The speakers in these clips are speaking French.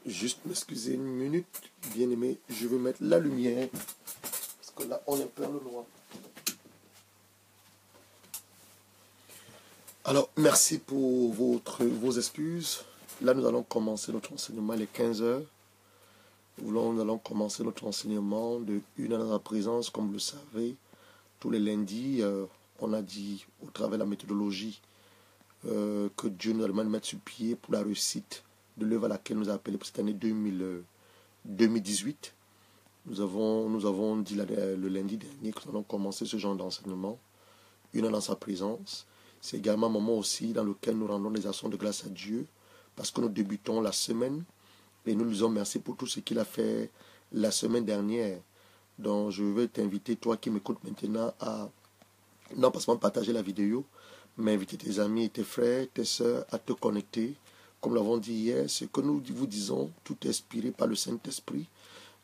Juste m'excuser une minute, bien aimé, je vais mettre la lumière, parce que là on est plein le noir. Alors, merci pour vos excuses. Là, nous allons commencer notre enseignement, il est 15 heures. Nous allons commencer notre enseignement de une heure dans la présence, comme vous le savez. Tous les lundis, on a dit, au travers de la méthodologie, que Dieu nous a demandé de mettre sur pied pour la réussite de l'œuvre à laquelle nous a appelé pour cette année 2018. Nous avons dit le lundi dernier que nous allons commencer ce genre d'enseignement, une heure dans sa présence. C'est également un moment aussi dans lequel nous rendons des actions de grâce à Dieu, parce que nous débutons la semaine et nous lui disons merci pour tout ce qu'il a fait la semaine dernière. Donc je vais t'inviter, toi qui m'écoutes maintenant, à non pas seulement partager la vidéo, mais inviter tes amis et tes frères, tes sœurs à te connecter. Comme nous l'avons dit hier, ce que nous vous disons, tout est inspiré par le Saint-Esprit.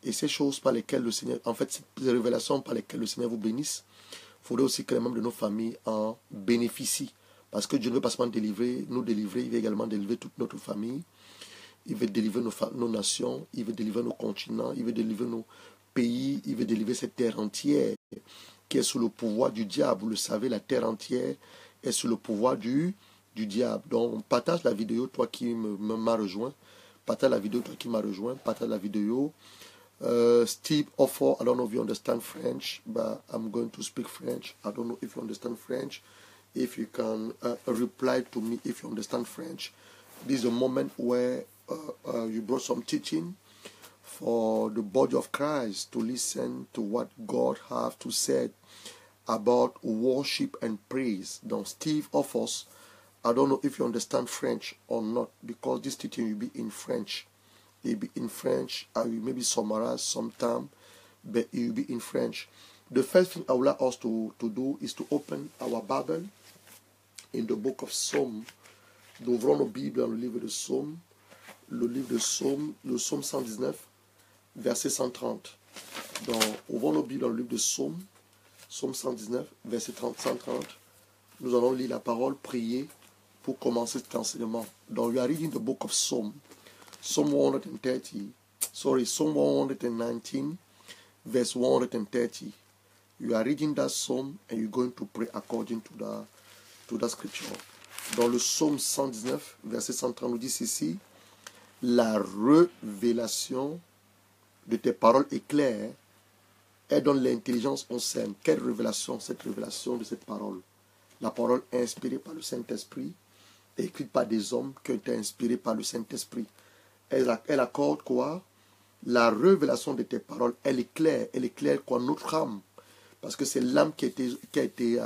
Et ces choses par lesquelles le Seigneur, en fait, ces révélations par lesquelles le Seigneur vous bénisse, il faudrait aussi que les membres de nos familles en bénéficient. Parce que Dieu ne veut pas seulement nous délivrer, il veut également délivrer toute notre famille. Il veut délivrer nos nations, il veut délivrer nos continents, il veut délivrer nos pays, il veut délivrer cette terre entière qui est sous le pouvoir du diable. Vous le savez, la terre entière est sous le pouvoir du diable. Donc, partage la vidéo, toi qui m'as rejoint. Partage la vidéo, toi qui m'as rejoint. Partage la vidéo. Steve Offer, I don't know if you understand French, but I'm going to speak French. I don't know if you understand French. If you can reply to me if you understand French. This is a moment where you brought some teaching for the body of Christ to listen to what God has to say about worship and praise. Donc, Steve offers, I don't know if you understand French or not, because this teaching will be in French. It will be in French. I will maybe summarize sometime, but it will be in French. The first thing I would like us to do is to open our Bible in the book of Psalm. Nous ouvrons nos Bibles dans le livre de Psaume, le Psaume 119, verset 130. Donc, ouvrons nos Bibles dans le livre de Psaume 119, verset 130. Nous allons lire la parole, prier pour commencer cet enseignement. Donc, we are reading the book of Psalm 119, verse 130. You are reading that psalm and you're going to pray according to the scripture. Dans le psaume 119, verset 130, nous dit ceci: la révélation de tes paroles est claire et donne l'intelligence au sein. Quelle révélation? Cette révélation de cette parole. La parole est inspirée par le Saint-Esprit, écrite par des hommes qui ont été inspirés par le Saint-Esprit. Elle accorde quoi? La révélation de tes paroles, elle est claire quoi? Notre âme. Parce que c'est l'âme qui a été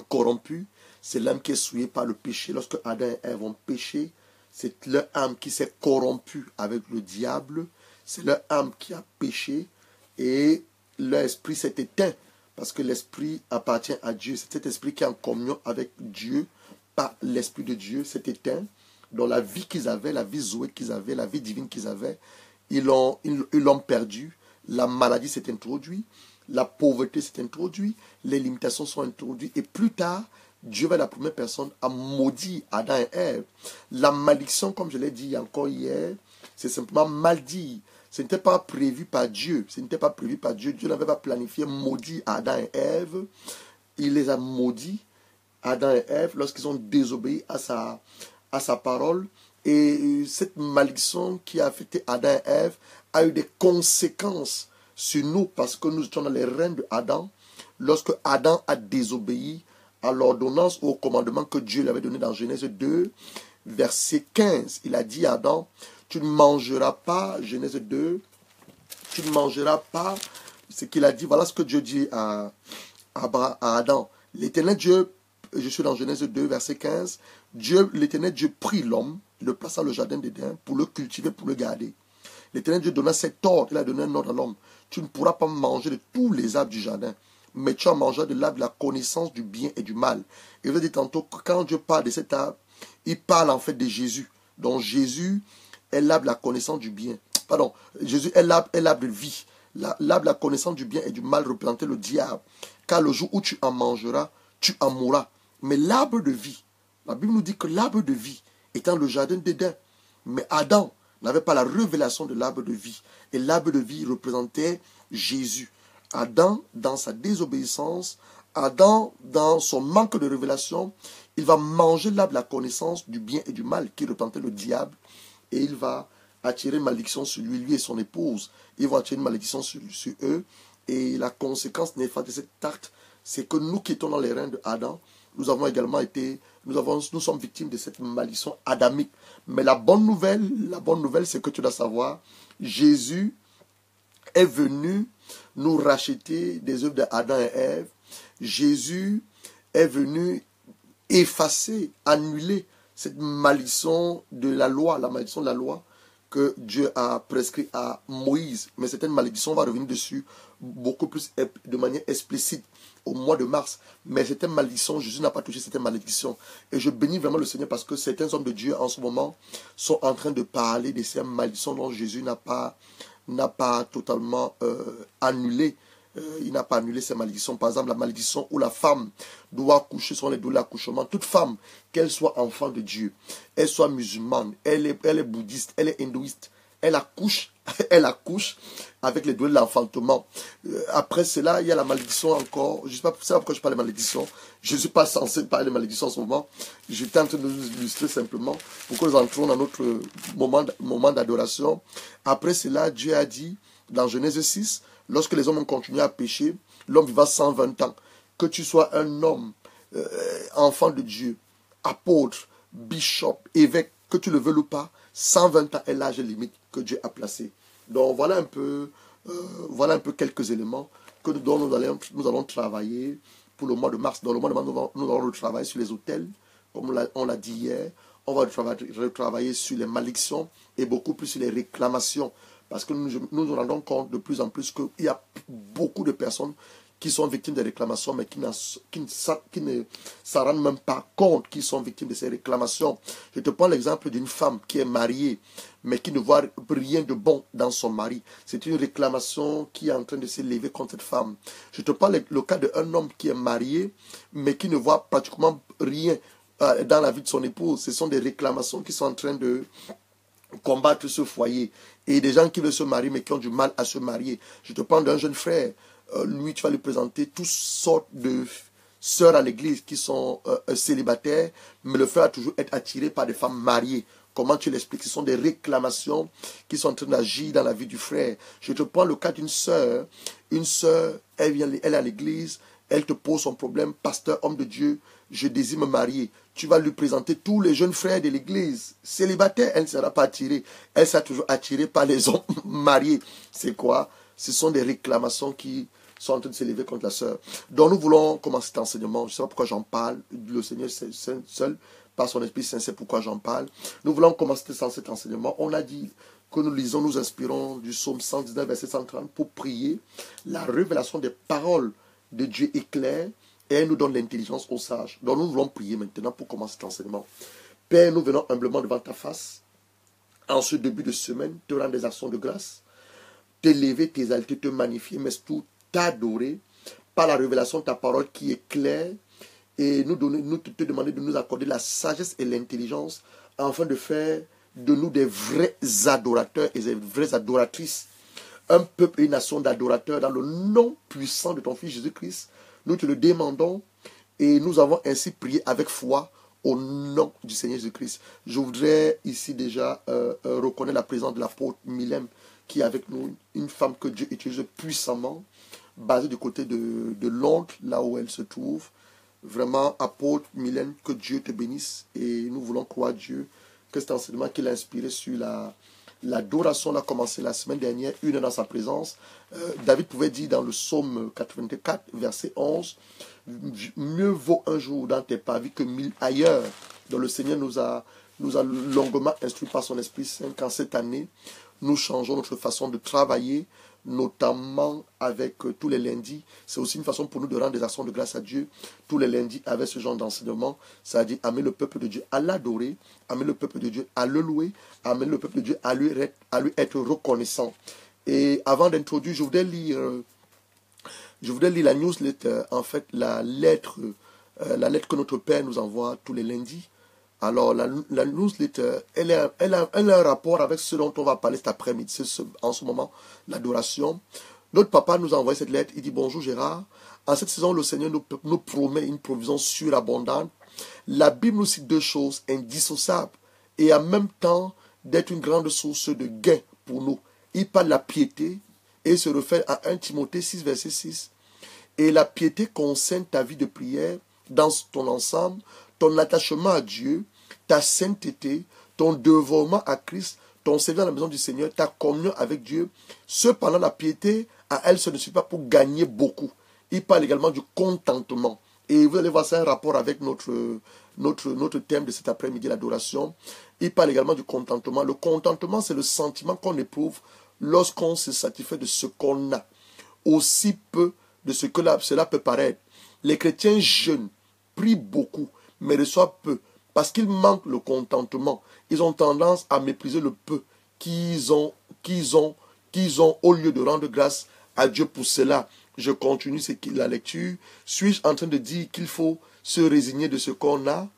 corrompue, c'est l'âme qui est souillée par le péché. Lorsque Adam et Ève ont péché, c'est leur âme qui s'est corrompue avec le diable, c'est leur âme qui a péché et leur esprit s'est éteint. Parce que l'esprit appartient à Dieu, c'est cet esprit qui est en communion avec Dieu, par l'esprit de Dieu, s'est éteint. Dans la vie qu'ils avaient, la vie zoé qu'ils avaient, la vie divine qu'ils avaient, ils l'ont perdu. La maladie s'est introduite, la pauvreté s'est introduite, les limitations sont introduites. Et plus tard, Dieu va être la première personne à maudire Adam et Ève. La malédiction, comme je l'ai dit encore hier, c'est simplement maudit. Ce n'était pas prévu par Dieu. Ce n'était pas prévu par Dieu. Dieu n'avait pas planifié maudire Adam et Ève. Il les a maudits, Adam et Ève, lorsqu'ils ont désobéi à sa parole. Et cette malédiction qui a affecté Adam et Ève a eu des conséquences sur nous parce que nous étions dans les règnes de Adam. Lorsque Adam a désobéi à l'ordonnance ou au commandement que Dieu lui avait donné dans Genèse 2, verset 15, il a dit à Adam: tu ne mangeras pas, Genèse 2, tu ne mangeras pas, ce qu'il a dit, voilà ce que Dieu dit à Adam. L'Éternel Dieu, je suis dans Genèse 2, verset 15, l'Éternel Dieu prit l'homme, le plaça dans le jardin d'Éden pour le cultiver, pour le garder. L'Éternel Dieu donna cet ordre, il a donné un ordre à l'homme: tu ne pourras pas manger de tous les arbres du jardin, mais tu en mangeras de l'arbre de la connaissance du bien et du mal. Et je vous ai dit tantôt que quand Dieu parle de cet arbre, il parle en fait de Jésus. Donc Jésus est l'arbre de la connaissance du bien. Pardon, Jésus est l'arbre de vie. L'arbre de la connaissance du bien et du mal représentait le diable. Car le jour où tu en mangeras, tu en mourras. Mais l'arbre de vie, la Bible nous dit que l'arbre de vie est dans le jardin d'Éden. Mais Adam n'avait pas la révélation de l'arbre de vie. Et l'arbre de vie représentait Jésus. Adam, dans sa désobéissance, Adam, dans son manque de révélation, il va manger l'arbre de la connaissance du bien et du mal qui représentait le diable. Et il va attirer une malédiction sur lui, lui et son épouse. Ils vont attirer une malédiction sur eux. Et la conséquence néfaste de cet acte, c'est que nous qui étions dans les reins de Adam, nous avons également été, nous sommes victimes de cette malédiction adamique. Mais la bonne nouvelle, c'est que tu dois savoir, Jésus est venu nous racheter des œuvres d'Adam et Ève. Jésus est venu effacer, annuler cette malédiction de la loi, la malédiction de la loi que Dieu a prescrit à Moïse. Mais cette malédiction va revenir dessus beaucoup plus de manière explicite au mois de mars. Mais cette malédiction, Jésus n'a pas touché cette malédiction. Et je bénis vraiment le Seigneur parce que certains hommes de Dieu en ce moment sont en train de parler de ces malédictions dont Jésus n'a pas totalement annulé. Il n'a pas annulé ces malédictions. Par exemple, la malédiction où la femme doit accoucher sur les douleurs d'accouchement. Toute femme, qu'elle soit enfant de Dieu, elle soit musulmane, elle est bouddhiste, elle est hindouiste, elle accouche avec les douleurs de l'enfantement. Après cela, il y a la malédiction encore. Je ne sais pas pourquoi je parle de malédiction. Je ne suis pas censé parler de malédiction en ce moment. Je tente de nous illustrer simplement pour que nous entrons dans notre moment d'adoration. Après cela, Dieu a dit dans Genèse 6, lorsque les hommes ont continué à pécher, l'homme vivra 120 ans. Que tu sois un homme, enfant de Dieu, apôtre, bishop, évêque, que tu le veuilles ou pas, 120 ans est l'âge limite que Dieu a placé. Donc voilà un peu quelques éléments dont nous allons travailler pour le mois de mars. Dans le mois de mars, nous allons retravailler sur les autels, comme on l'a dit hier. On va retravailler sur les malédictions et beaucoup plus sur les réclamations. Parce que nous nous rendons compte de plus en plus qu'il y a beaucoup de personnes qui sont victimes des réclamations, mais qui ne s'en rendent même pas compte qu'ils sont victimes de ces réclamations. Je te prends l'exemple d'une femme qui est mariée, mais qui ne voit rien de bon dans son mari. C'est une réclamation qui est en train de s'élever contre cette femme. Je te prends le cas d'un homme qui est marié, mais qui ne voit pratiquement rien dans la vie de son épouse. Ce sont des réclamations qui sont en train de combattre ce foyer. Et des gens qui veulent se marier, mais qui ont du mal à se marier. Je te prends d'un jeune frère. Lui, tu vas lui présenter toutes sortes de sœurs à l'église qui sont célibataires, mais le frère a toujours été attiré par des femmes mariées. Comment tu l'expliques? Ce sont des réclamations qui sont en train d'agir dans la vie du frère. Je te prends le cas d'une sœur. Une sœur, elle est à l'église, elle te pose son problème. Pasteur, homme de Dieu, je désire me marier. Tu vas lui présenter tous les jeunes frères de l'église. Célibataire, elle ne sera pas attirée. Elle sera toujours attirée par les hommes mariés. C'est quoi? Ce sont des réclamations qui sont en train de s'élever contre la sœur. Donc nous voulons commencer cet enseignement. Je ne sais pas pourquoi j'en parle. Le Seigneur seul, par son Esprit Saint, sait pourquoi j'en parle. Nous voulons commencer cet enseignement. On a dit que nous lisons, nous inspirons du psaume 119, verset 130 pour prier. La révélation des paroles de Dieu est claire et elle nous donne l'intelligence aux sages. Donc nous voulons prier maintenant pour commencer cet enseignement. Père, nous venons humblement devant ta face. En ce début de semaine, te rendre des actions de grâce, t'élever, t'exalter, te magnifier, mais surtout t'adorer par la révélation de ta parole qui est claire et te demander de nous accorder la sagesse et l'intelligence afin de faire de nous des vrais adorateurs et des vraies adoratrices. Un peuple et une nation d'adorateurs dans le nom puissant de ton Fils Jésus-Christ. Nous te le demandons et nous avons ainsi prié avec foi au nom du Seigneur Jésus-Christ. Je voudrais ici déjà reconnaître la présence de l'apôtre Mylène qui est avec nous, une femme que Dieu utilise puissamment, basée du côté de Londres, là où elle se trouve. Vraiment, apôtre Mylène, que Dieu te bénisse. Et nous voulons croire Dieu que cet enseignement qu'il a inspiré sur l'adoration, a commencé la semaine dernière, une dans sa présence. David pouvait dire dans le psaume 84, verset 11, « Mieux vaut un jour dans tes pavis que 1000 ailleurs. » Donc le Seigneur nous a longuement instruit par son Esprit Saint qu'en cette année, nous changeons notre façon de travailler, notamment avec tous les lundis. C'est aussi une façon pour nous de rendre des actions de grâce à Dieu. Tous les lundis avec ce genre d'enseignement, c'est-à-dire amener le peuple de Dieu à l'adorer, amener le peuple de Dieu à le louer, amener le peuple de Dieu à lui être reconnaissant. Et avant d'introduire, je voudrais lire la newsletter, en fait la lettre que notre Père nous envoie tous les lundis. Alors, la newsletter, elle a un rapport avec ce dont on va parler cet après-midi, en ce moment, l'adoration. Notre papa nous a envoyé cette lettre. Il dit, bonjour Gérard. En cette saison, le Seigneur nous promet une provision surabondante. La Bible nous cite deux choses indissociables et en même temps d'être une grande source de gain pour nous. Il parle de la piété et se réfère à 1 Timothée 6, verset 6. Et la piété concerne ta vie de prière dans ton ensemble, ton attachement à Dieu, ta sainteté, ton dévouement à Christ, ton service dans la maison du Seigneur, ta communion avec Dieu. Cependant, la piété, à elle, ce ne suffit pas pour gagner beaucoup. Il parle également du contentement. Et vous allez voir, c'est un rapport avec notre thème de cet après-midi, l'adoration. Il parle également du contentement. Le contentement, c'est le sentiment qu'on éprouve lorsqu'on se satisfait de ce qu'on a, aussi peu de ce que cela peut paraître. Les chrétiens jeunes prient beaucoup, mais reçoivent peu, parce qu'ils manquent le contentement. Ils ont tendance à mépriser le peu qu'ils ont au lieu de rendre grâce à Dieu pour cela. Je continue la lecture. Suis-je en train de dire qu'il faut se résigner de ce qu'on a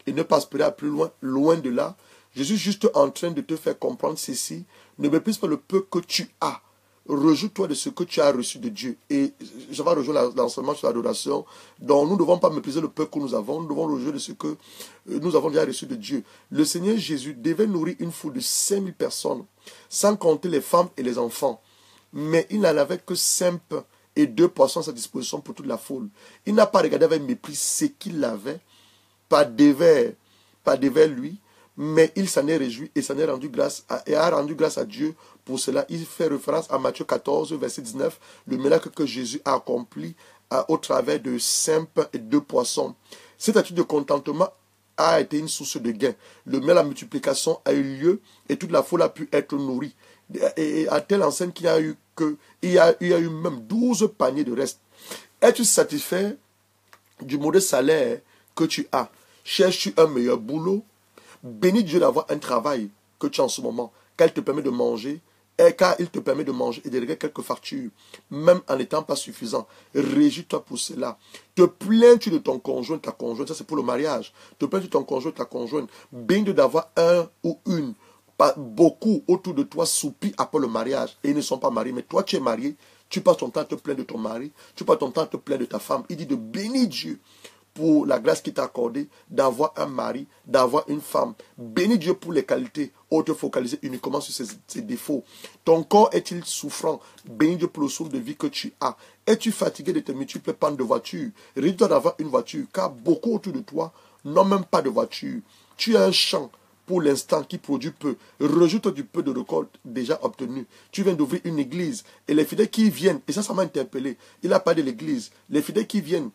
et ne pas aspirer à plus loin, loin de là? Je suis juste en train de te faire comprendre ceci. Ne méprise pas le peu que tu as. Rejoue-toi de ce que tu as reçu de Dieu. Et je vais rejoindre l'enseignement sur l'adoration. Donc nous ne devons pas mépriser le peu que nous avons. Nous devons rejoindre de ce que nous avons déjà reçu de Dieu. Le Seigneur Jésus devait nourrir une foule de 5000 personnes, sans compter les femmes et les enfants. Mais il n'en avait que 5 et 2 poissons à sa disposition pour toute la foule. Il n'a pas regardé avec mépris ce qu'il avait, pas dévers lui, mais il s'en est réjoui et s'en est rendu grâce a rendu grâce à Dieu pour cela. Il fait référence à Matthieu 14, verset 19, le miracle que Jésus a accompli au travers de 5 et 2 poissons. Cette attitude de contentement a été une source de gain. Le miracle de la multiplication a eu lieu et toute la foule a pu être nourrie. Et à telle enseigne qu'il y a eu même 12 paniers de reste. Es-tu satisfait du modeste salaire que tu as? Cherches-tu un meilleur boulot? Bénis Dieu d'avoir un travail que tu as en ce moment, car il te permet de manger, et de régler quelques factures, même en n'étant pas suffisant. Réjouis-toi pour cela. Te plains-tu de ton conjoint, ta conjointe? Ça, c'est pour le mariage. Te plains-tu de ton conjoint, ta conjointe? Bénis Dieu d'avoir un ou une. Beaucoup autour de toi soupirent après le mariage et ils ne sont pas mariés. Mais toi, tu es marié, tu passes ton temps à te plaindre de ton mari, tu passes ton temps à te plaindre de ta femme. Il dit de bénir Dieu pour la grâce qu'il t'a accordée d'avoir un mari, d'avoir une femme. Bénis Dieu pour les qualités, ou te focaliser uniquement sur ses défauts. Ton corps est-il souffrant? Bénis Dieu pour le souffle de vie que tu as. Es-tu fatigué de tes multiples pannes de voiture? Réjouis-toi d'avoir une voiture, car beaucoup autour de toi n'ont même pas de voiture. Tu as un champ pour l'instant qui produit peu. Réjouis-toi du peu de récolte déjà obtenu. Tu viens d'ouvrir une église et les fidèles qui viennent, et ça m'a interpellé, il n'a pas de l'église. Les fidèles qui viennent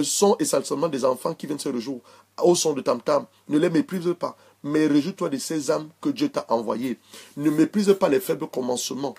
sont essentiellement des enfants qui viennent se réjouir au son de tam-tam. Ne les méprise pas, mais réjouis-toi de ces âmes que Dieu t'a envoyées. Ne méprise pas les faibles commencements.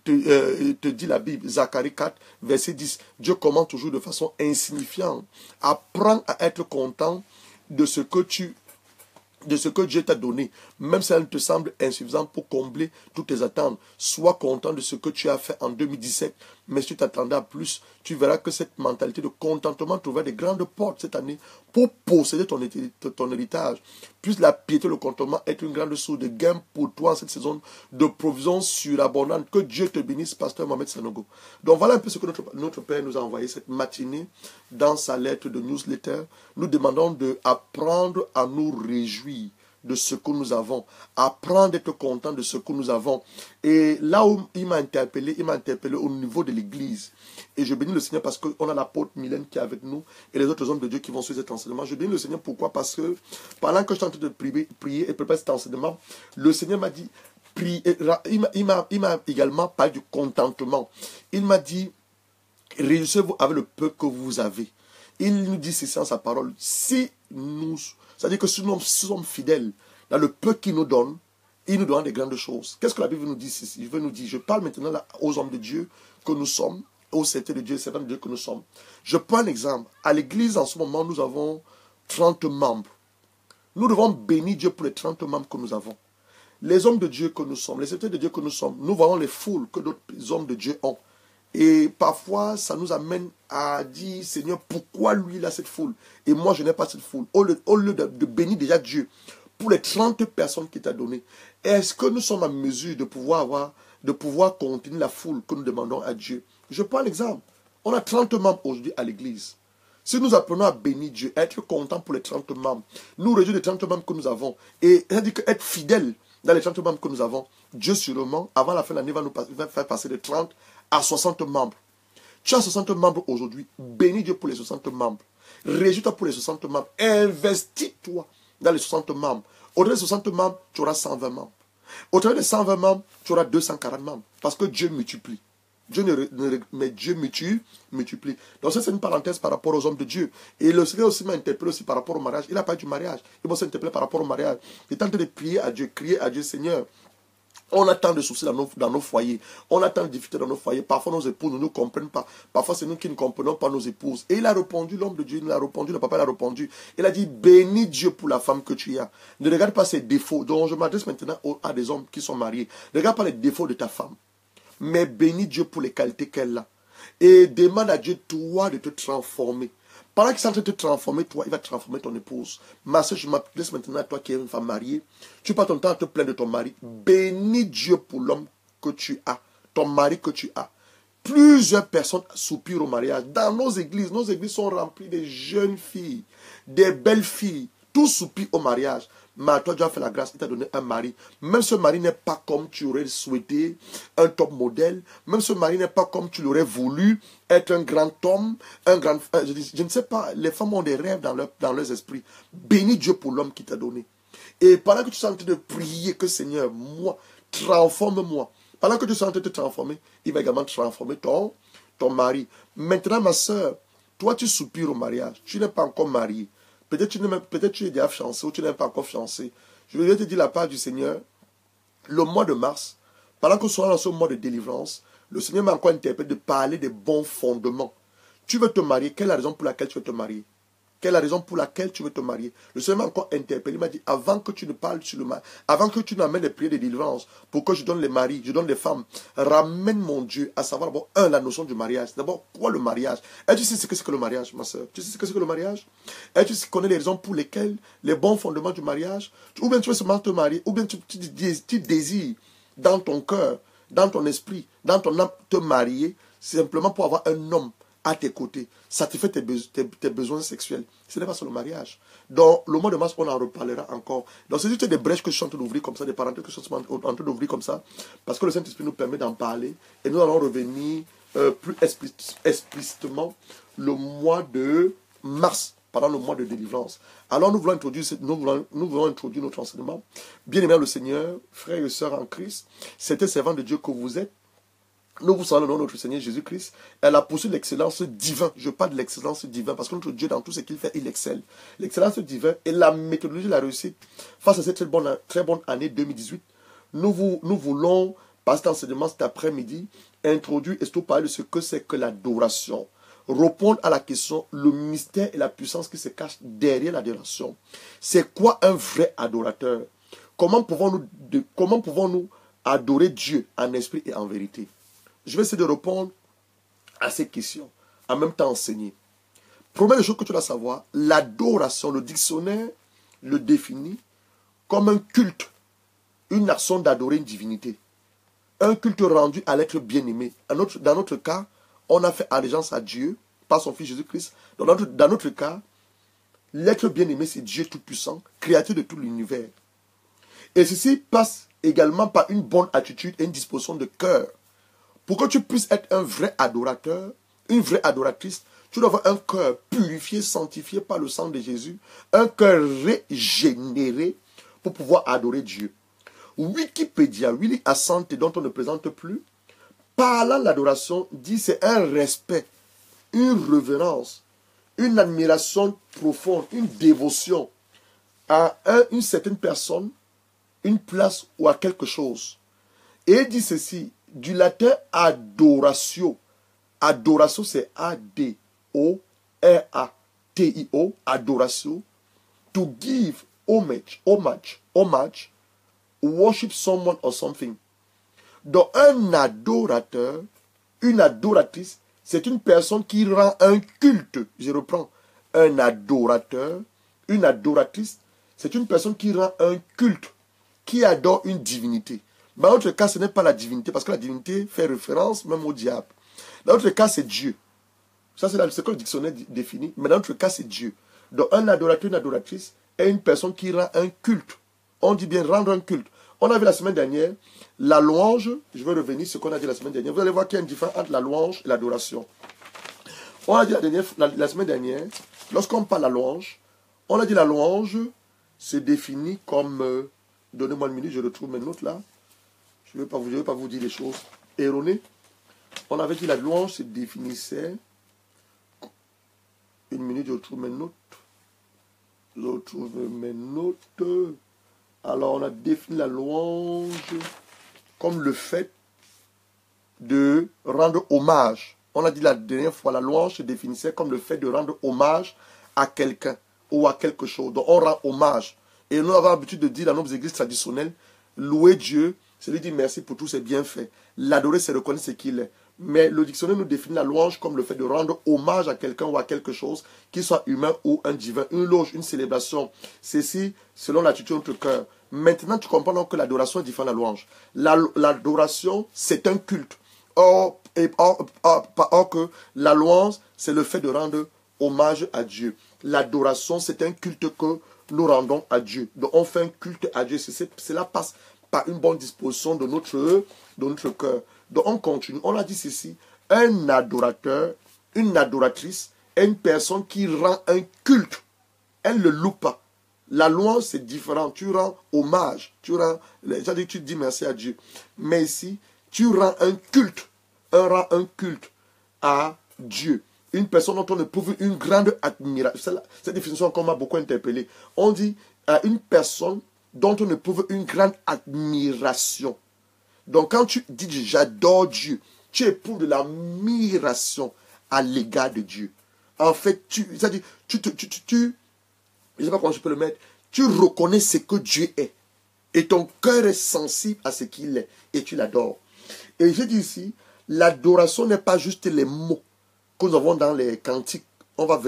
Te dit la Bible, Zacharie 4, verset 10. Dieu commence toujours de façon insignifiante. Apprends à être content de ce que Dieu t'a donné, même si elle te semble insuffisante pour combler toutes tes attentes. Sois content de ce que tu as fait en 2017, mais si tu t'attendais à plus, tu verras que cette mentalité de contentement trouvera des grandes portes cette année pour posséder ton héritage. Puisse la piété, le contentement être une grande source de gain pour toi en cette saison de provision surabondante. Que Dieu te bénisse, pasteur Mohamed Sanogo. Donc voilà un peu ce que notre Père nous a envoyé cette matinée dans sa lettre de newsletter. Nous demandons d'apprendre à nous réjouir de ce que nous avons, apprendre d'être content de ce que nous avons. Et là où il m'a interpellé au niveau de l'église. Et je bénis le Seigneur parce qu'on a l'apôtre Mylène qui est avec nous et les autres hommes de Dieu qui vont suivre cet enseignement. Je bénis le Seigneur pourquoi? Parce que pendant que je suis en train de prier et préparer cet enseignement, le Seigneur m'a dit, il m'a également parlé du contentement. Il m'a dit, réussissez-vous avec le peu que vous avez. Il nous dit ceci en sa parole. C'est-à-dire que si nous sommes fidèles dans le peu qu'il nous donne, il nous donne des grandes choses. Qu'est-ce que la Bible nous dit ici? Je parle maintenant là aux hommes de Dieu que nous sommes, aux serviteurs de Dieu, aux servants de Dieu que nous sommes. Je prends un exemple. À l'église, en ce moment, nous avons 30 membres. Nous devons bénir Dieu pour les 30 membres que nous avons. Les hommes de Dieu que nous sommes, les serviteurs de Dieu que nous sommes, nous voyons les foules que d'autres hommes de Dieu ont. Et parfois, ça nous amène à dire, Seigneur, pourquoi lui, il a cette foule et moi, je n'ai pas cette foule. Au lieu de bénir déjà Dieu pour les 30 personnes qu'il t'a données, est-ce que nous sommes en mesure de pouvoir contenir la foule que nous demandons à Dieu? Je prends l'exemple. On a 30 membres aujourd'hui à l'église. Si nous apprenons à bénir Dieu, à être content pour les 30 membres, nous réjouir des 30 membres que nous avons, et c'est-à-dire être fidèle dans les 30 membres que nous avons, Dieu sûrement, avant la fin de l'année, va faire passer de 30 à 60 membres. Tu as 60 membres aujourd'hui, bénis Dieu pour les 60 membres. Réjouis-toi pour les 60 membres. Investis-toi dans les 60 membres. Au-delà des 60 membres, tu auras 120 membres. Au-delà des 120 membres, tu auras 240 membres. Parce que Dieu multiplie. Mais Dieu multiplie. Donc ça, c'est une parenthèse par rapport aux hommes de Dieu. Et le Seigneur aussi m'a interpellé aussi par rapport au mariage. Il a parlé du mariage. Il m'a aussi interpellé par rapport au mariage. Il est en train de prier à Dieu, crier à Dieu, Seigneur. On a tant de soucis dans nos foyers. On a tant de difficultés dans nos foyers. Parfois, nos épouses ne nous comprennent pas. Parfois, c'est nous qui ne comprenons pas nos épouses. Et il a répondu, l'homme de Dieu, il a répondu, le papa il a répondu. Il a dit, bénis Dieu pour la femme que tu as. Ne regarde pas ses défauts. Donc, je m'adresse maintenant à des hommes qui sont mariés. Ne regarde pas les défauts de ta femme. Mais bénis Dieu pour les qualités qu'elle a. Et demande à Dieu, toi, de te transformer. Pendant qu'il est en train de te transformer, toi, il va transformer ton épouse. Ma soeur, je m'adresse maintenant à toi qui es une femme mariée. Tu passes ton temps à te plaindre de ton mari. Bénis Dieu pour l'homme que tu as, ton mari que tu as. Plusieurs personnes soupirent au mariage. Dans nos églises sont remplies de jeunes filles, des belles filles. Tous soupirent au mariage. Mais toi, Dieu a fait la grâce, il t'a donné un mari. Même ce mari n'est pas comme tu aurais souhaité, un top modèle. Même ce mari n'est pas comme tu l'aurais voulu, être un grand homme, un grand... Je ne sais pas, les femmes ont des rêves dans leurs esprits. Bénis Dieu pour l'homme qui t'a donné. Et pendant que tu es en train de prier que Seigneur, moi, transforme-moi. Pendant que tu es en train de te transformer, il va également transformer ton mari. Maintenant, ma soeur, toi, tu soupires au mariage. Tu n'es pas encore marié. Peut-être tu es déjà fiancé ou tu n'es pas encore fiancé. Je vais te dire la part du Seigneur. Le mois de mars, pendant que nous sommes dans ce mois de délivrance, le Seigneur m'a encore interpellé de parler des bons fondements. Tu veux te marier, quelle est la raison pour laquelle tu veux te marier? Quelle est la raison pour laquelle tu veux te marier? Le Seigneur m'a encore interpellé, il m'a dit, avant que tu ne parles sur le mariage, avant que tu n'amènes les prières de délivrance, pour que je donne les maris, je donne les femmes, ramène mon Dieu à savoir d'abord, la notion du mariage. D'abord, quoi le mariage? Est-ce que tu sais ce que c'est que le mariage, ma soeur? Tu sais ce que c'est que le mariage? Est-ce que tu connais les raisons pour lesquelles, les bons fondements du mariage? Ou bien tu veux seulement te marier, ou bien tu désires dans ton cœur, dans ton esprit, dans ton âme, te marier, simplement pour avoir un homme à tes côtés, satisfait tes besoins sexuels. Ce n'est pas sur le mariage. Dans le mois de mars, on en reparlera encore. Donc, c'est juste des brèches que je suis en train d'ouvrir comme ça, des parenthèses que je suis en train d'ouvrir comme ça, parce que le Saint-Esprit nous permet d'en parler. Et nous allons revenir plus explicitement le mois de mars, pendant le mois de délivrance. Alors, nous voulons introduire notre enseignement. Bien-aimés le Seigneur, frères et sœurs en Christ, c'était servant de Dieu que vous êtes. Nous vous saluons le nom de notre Seigneur Jésus-Christ. Elle a poursuivi l'excellence divine. Je parle de l'excellence divine parce que notre Dieu, dans tout ce qu'il fait, il excelle. L'excellence divine et la méthodologie de la réussite face à cette très bonne année 2018. Nous voulons, par cet enseignement cet après-midi, introduire et surtout parler de ce que c'est que l'adoration. Répondre à la question, le mystère et la puissance qui se cachent derrière l'adoration. C'est quoi un vrai adorateur? Comment pouvons-nous adorer Dieu en esprit et en vérité? Je vais essayer de répondre à ces questions, en même temps enseigner. Première chose que tu dois savoir, l'adoration, le dictionnaire le définit comme un culte, une action d'adorer une divinité. Un culte rendu à l'être bien-aimé. Dans notre cas, on a fait allégeance à Dieu par son Fils Jésus-Christ. Dans notre cas, l'être bien-aimé, c'est Dieu Tout-Puissant, créateur de tout l'univers. Et ceci passe également par une bonne attitude et une disposition de cœur. Pour que tu puisses être un vrai adorateur, une vraie adoratrice, tu dois avoir un cœur purifié, sanctifié par le sang de Jésus, un cœur régénéré pour pouvoir adorer Dieu. Wikipédia, Willy Assante, dont on ne présente plus, parlant de l'adoration, dit c'est un respect, une révérence, une admiration profonde, une dévotion à une certaine personne, une place ou à quelque chose. Et il dit ceci, du latin adoratio. Adoratio, c'est A-D-O-R-A-T-I-O, adoratio. To give homage, worship someone or something. Donc, un adorateur Une adoratrice, c'est une personne qui rend un culte. Je reprends. Un adorateur, une adoratrice, c'est une personne qui rend un culte, qui adore une divinité. Dans notre cas, ce n'est pas la divinité, parce que la divinité fait référence même au diable. Dans notre cas, c'est Dieu. Ça, c'est ce que le dictionnaire définit. Mais dans notre cas, c'est Dieu. Donc, un adorateur, une adoratrice est une personne qui rend un culte. On dit bien rendre un culte. On a vu la semaine dernière, la louange, je vais revenir sur ce qu'on a dit la semaine dernière. Vous allez voir qu'il y a une différence entre la louange et l'adoration. On a dit la semaine dernière, lorsqu'on parle de la louange, on a dit la louange se définit comme... donnez-moi une minute, je retrouve mes notes là. Je ne vais pas vous dire des choses erronées. On avait dit la louange se définissait... Une minute, je retrouve mes notes. Je retrouve mes notes. Alors, on a défini la louange comme le fait de rendre hommage. On a dit la dernière fois, la louange se définissait comme le fait de rendre hommage à quelqu'un ou à quelque chose. Donc, on rend hommage. Et nous avons l'habitude de dire dans nos églises traditionnelles, louer Dieu, c'est lui dire merci pour tous ses bienfaits. L'adorer, c'est reconnaître ce qu'il est. Mais le dictionnaire nous définit la louange comme le fait de rendre hommage à quelqu'un ou à quelque chose, qu'il soit humain ou un divin, une loge, une célébration. Ceci, selon l'attitude de notre cœur. Maintenant, tu comprends donc que l'adoration est différente de la louange. L'adoration, c'est un culte. Or que la louange, c'est le fait de rendre hommage à Dieu. L'adoration, c'est un culte que nous rendons à Dieu. Donc, on fait un culte à Dieu. Cela passe par une bonne disposition de notre cœur. Donc, on continue. On a dit ceci. Un adorateur, une adoratrice est une personne qui rend un culte. Elle ne le loue pas. La louange, c'est différent. Tu rends hommage. Tu dis merci à Dieu. Mais ici, tu rends un culte. Un culte à Dieu. Une personne dont on éprouve une grande admiration. Cette définition qu'on m'a beaucoup interpellé. On dit à une personne dont on éprouve une grande admiration. Donc quand tu dis j'adore Dieu, tu éprouves de l'admiration à l'égard de Dieu. En fait, c'est-à-dire, je ne sais pas comment je peux le mettre, tu reconnais ce que Dieu est. Et ton cœur est sensible à ce qu'il est. Et tu l'adores. Et je dis ici, l'adoration n'est pas juste les mots que nous avons dans les cantiques. On va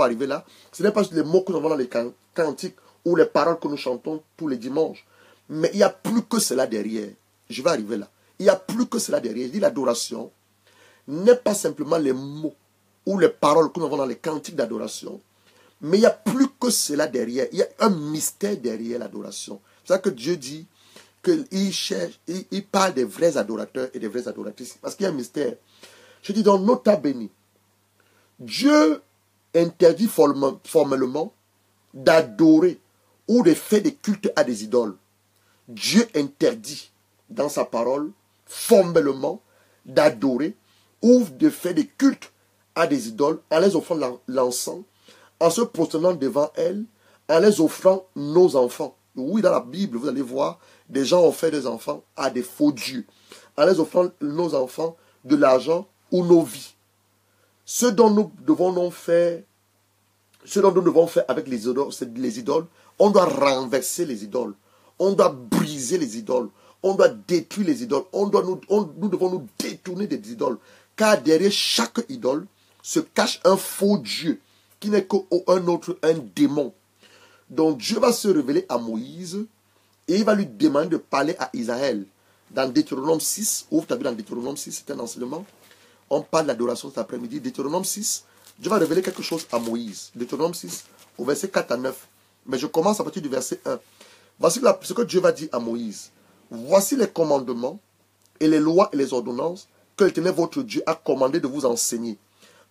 arriver là. Ce n'est pas juste les mots que nous avons dans les cantiques ou les paroles que nous chantons tous les dimanches. Mais il y a plus que cela derrière. Je vais arriver là. Il y a plus que cela derrière. Je dis l'adoration n'est pas simplement les mots ou les paroles que nous avons dans les cantiques d'adoration. Mais il y a plus que cela derrière. Il y a un mystère derrière l'adoration. C'est ça que Dieu dit qu'il parle des vrais adorateurs et des vraies adoratrices. Parce qu'il y a un mystère. Je dis dans Nota Bene, Dieu interdit formellement d'adorer ou de faire des cultes à des idoles. Dieu interdit dans sa parole formellement d'adorer ou de faire des cultes à des idoles en les offrant l'encens, en se prosternant devant elles, en les offrant nos enfants. Oui, dans la Bible, vous allez voir, des gens ont fait des enfants à des faux dieux, en les offrant nos enfants, de l'argent ou nos vies. Ce dont nous devons faire avec les idoles, on doit renverser les idoles, on doit briser les idoles, on doit détruire les idoles, nous devons nous détourner des idoles, car derrière chaque idole se cache un faux Dieu, qui n'est un démon. Donc Dieu va se révéler à Moïse, et il va lui demander de parler à Israël. Dans Deutéronome 6, où tu as vu dans Deutéronome 6, c'est un enseignement, on parle d'adoration cet après-midi. Deutéronome 6, Dieu va révéler quelque chose à Moïse. Deutéronome 6, au verset 4 à 9. Mais je commence à partir du verset 1. Voici ce que Dieu va dire à Moïse. Voici les commandements et les lois et les ordonnances que l'Éternel votre Dieu a commandé de vous enseigner,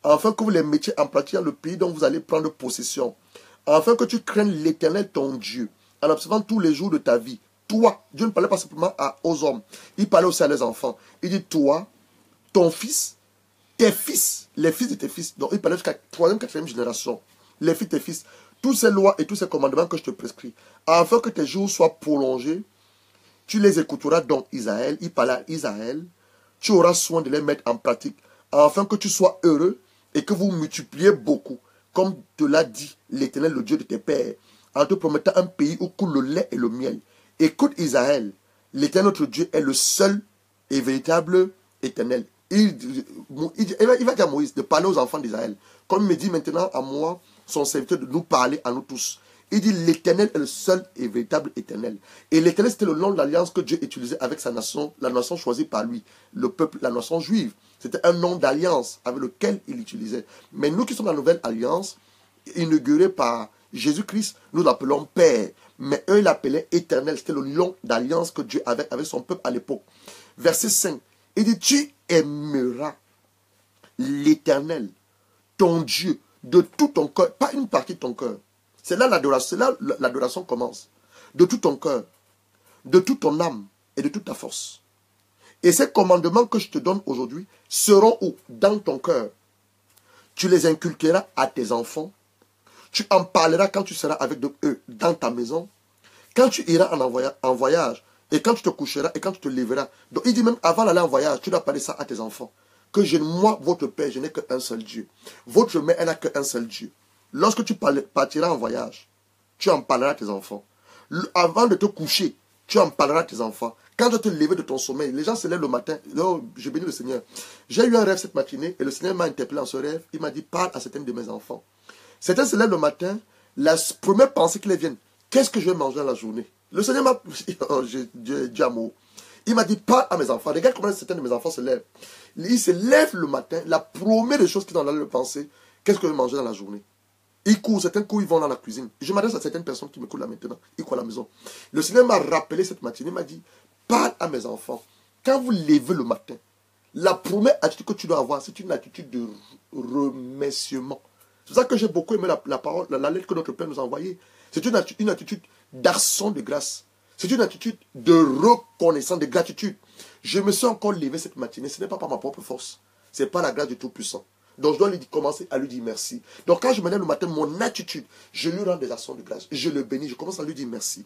afin que vous les mettiez en pratique dans le pays dont vous allez prendre possession, afin que tu craignes l'Éternel ton Dieu, en observant tous les jours de ta vie. Toi, Dieu ne parlait pas simplement aux hommes, il parlait aussi à les enfants. Il dit toi, ton fils, tes fils, les fils de tes fils. Donc il parlait jusqu'à la 3e, 4e génération. Les fils de tes fils. Toutes ces lois et tous ces commandements que je te prescris, afin que tes jours soient prolongés, tu les écouteras donc Israël. Il parlait à Israël. Tu auras soin de les mettre en pratique, afin que tu sois heureux et que vous multipliez beaucoup, comme te l'a dit l'Éternel, le Dieu de tes pères, en te promettant un pays où coule le lait et le miel. Écoute Israël, l'Éternel notre Dieu est le seul et véritable Éternel. il va dire à Moïse de parler aux enfants d'Israël. Comme il me dit maintenant à moi, son serviteur, de nous parler à nous tous. Il dit l'Éternel est le seul et véritable Éternel. Et l'Éternel, c'était le nom de l'alliance que Dieu utilisait avec sa nation, la nation choisie par lui, le peuple, la nation juive. C'était un nom d'alliance avec lequel il utilisait. Mais nous qui sommes dans la nouvelle alliance, inaugurée par Jésus-Christ, nous l'appelons Père. Mais eux, ils l'appelaient Éternel. C'était le nom d'alliance que Dieu avait avec son peuple à l'époque. Verset 5. Il dit, tu aimeras l'Éternel, ton Dieu, de tout ton cœur, pas une partie de ton cœur. C'est là l'adoration commence. De tout ton cœur, de toute ton âme et de toute ta force. Et ces commandements que je te donne aujourd'hui seront où? Dans ton cœur. Tu les inculqueras à tes enfants. Tu en parleras quand tu seras avec eux dans ta maison. Quand tu iras en voyage, et quand tu te coucheras et quand tu te lèveras. Donc il dit même avant d'aller en voyage, tu dois parler ça à tes enfants. Que moi, votre Père, je n'ai qu'un seul Dieu. Votre mère, elle n'a qu'un seul Dieu. Lorsque tu partiras en voyage, tu en parleras à tes enfants. Avant de te coucher, tu en parleras à tes enfants. Quand tu te lever de ton sommeil, les gens se lèvent le matin. Oh, je bénis le Seigneur. J'ai eu un rêve cette matinée et le Seigneur m'a interpellé en ce rêve. Il m'a dit, parle à certains de mes enfants. Certains se lèvent le matin, la première pensée qui les vient, qu'est-ce que je vais manger dans la journée? Le Seigneur m'a... Oh, Dieu amour. Il m'a dit, parle à mes enfants. Regarde comment certains de mes enfants se lèvent. Ils se lèvent le matin, la première des choses qui sont dans leur pensée, qu'est-ce que je vais manger dans la journée? Ils courent, certains coups, ils vont dans la cuisine. Je m'adresse à certaines personnes qui me courent là maintenant. Ils courent à la maison. Le Seigneur m'a rappelé cette matinée, il m'a dit, parle à mes enfants. Quand vous levez le matin, la première attitude que tu dois avoir, c'est une attitude de remerciement. C'est pour ça que j'ai beaucoup aimé la parole, la lettre que notre Père nous a envoyée. C'est une attitude d'action de grâce. C'est une attitude de reconnaissance, de gratitude. Je me suis encore levé cette matinée. Ce n'est pas par ma propre force. Ce n'est pas la grâce du Tout-Puissant. Donc je dois commencer à lui dire merci. Donc quand je me lève le matin, mon attitude, je lui rends des actions de grâce. Je le bénis, je commence à lui dire merci.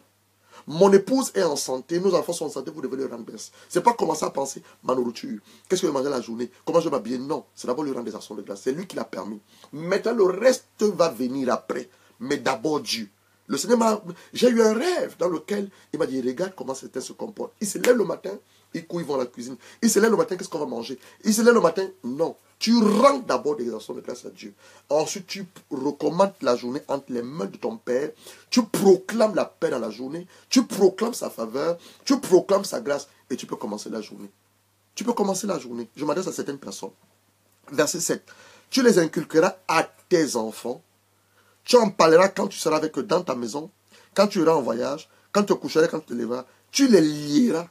Mon épouse est en santé, nos enfants sont en santé, vous devez lui rendre grâce. Ce n'est pas commencer à penser, ma nourriture, qu'est-ce que je vais manger la journée, comment je vais m'habiller. Non, c'est d'abord lui rendre des actions de grâce. C'est lui qui l'a permis. Maintenant, le reste va venir après. Mais d'abord Dieu. Le Seigneur j'ai eu un rêve dans lequel il m'a dit, regarde comment certains se comportent. Ils se lèvent le matin, ils courent, ils vont à la cuisine. Ils se lèvent le matin, qu'est-ce qu'on va manger? Ils se lèvent le matin, non. Tu rends d'abord des actions de grâce à Dieu. Ensuite, tu recommandes la journée entre les mains de ton Père. Tu proclames la paix dans la journée. Tu proclames sa faveur. Tu proclames sa grâce. Et tu peux commencer la journée. Tu peux commencer la journée. Je m'adresse à certaines personnes. Verset 7. Tu les inculqueras à tes enfants. Tu en parleras quand tu seras avec eux dans ta maison. Quand tu iras en voyage. Quand tu te coucheras, quand tu te lèveras. Tu les lieras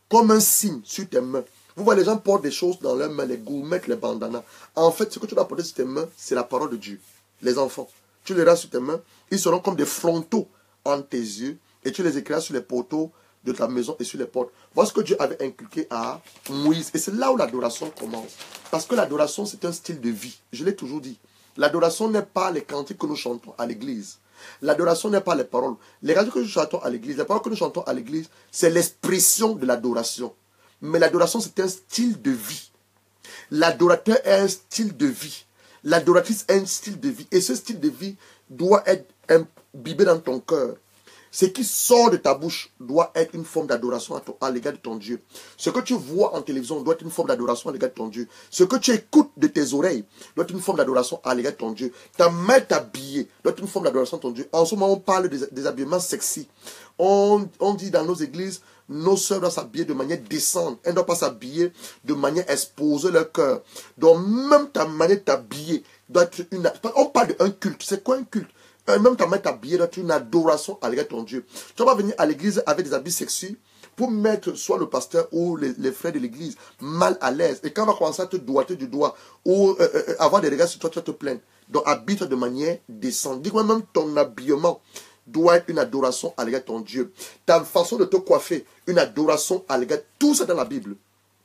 comme un signe sur tes mains. Vous voyez, les gens portent des choses dans leurs mains, les gourmettes, les bandanas. En fait, ce que tu dois porter sur tes mains, c'est la parole de Dieu. Les enfants, tu les rases sur tes mains, ils seront comme des frontaux entre tes yeux, et tu les écriras sur les poteaux de ta maison et sur les portes. Voilà ce que Dieu avait inculqué à Moïse. Et c'est là où l'adoration commence. Parce que l'adoration, c'est un style de vie. Je l'ai toujours dit. L'adoration n'est pas les cantiques que nous chantons à l'église. L'adoration n'est pas les paroles. Les cantiques que nous chantons à l'église, les paroles que nous chantons à l'église, c'est l'expression de l'adoration. Mais l'adoration, c'est un style de vie. L'adorateur est un style de vie. L'adoratrice est un style de vie. Et ce style de vie doit être imbibé dans ton cœur. Ce qui sort de ta bouche doit être une forme d'adoration à l'égard de ton Dieu. Ce que tu vois en télévision doit être une forme d'adoration à l'égard de ton Dieu. Ce que tu écoutes de tes oreilles doit être une forme d'adoration à l'égard de ton Dieu. Ta main t'habiller doit être une forme d'adoration à ton Dieu. En ce moment, on parle des habillements sexy. On dit dans nos églises, nos sœurs doivent s'habiller de manière décente. Elles ne doivent pas s'habiller de manière exposer leur cœur. Donc même ta manière de t'habiller doit être une... On parle d'un culte. C'est quoi un culte? Même ta main t'habiller doit être une adoration à l'égard de ton Dieu. Tu vas venir à l'église avec des habits sexy pour mettre soit le pasteur ou les frères de l'église mal à l'aise. Et quand on va commencer à te doigter du doigt ou avoir des regards sur toi, tu vas te plaindre. Donc habille-toi de manière décente. Dis-moi, même ton habillement doit être une adoration à l'égard de ton Dieu. Ta façon de te coiffer, une adoration à l'égard. Tout ça dans la Bible.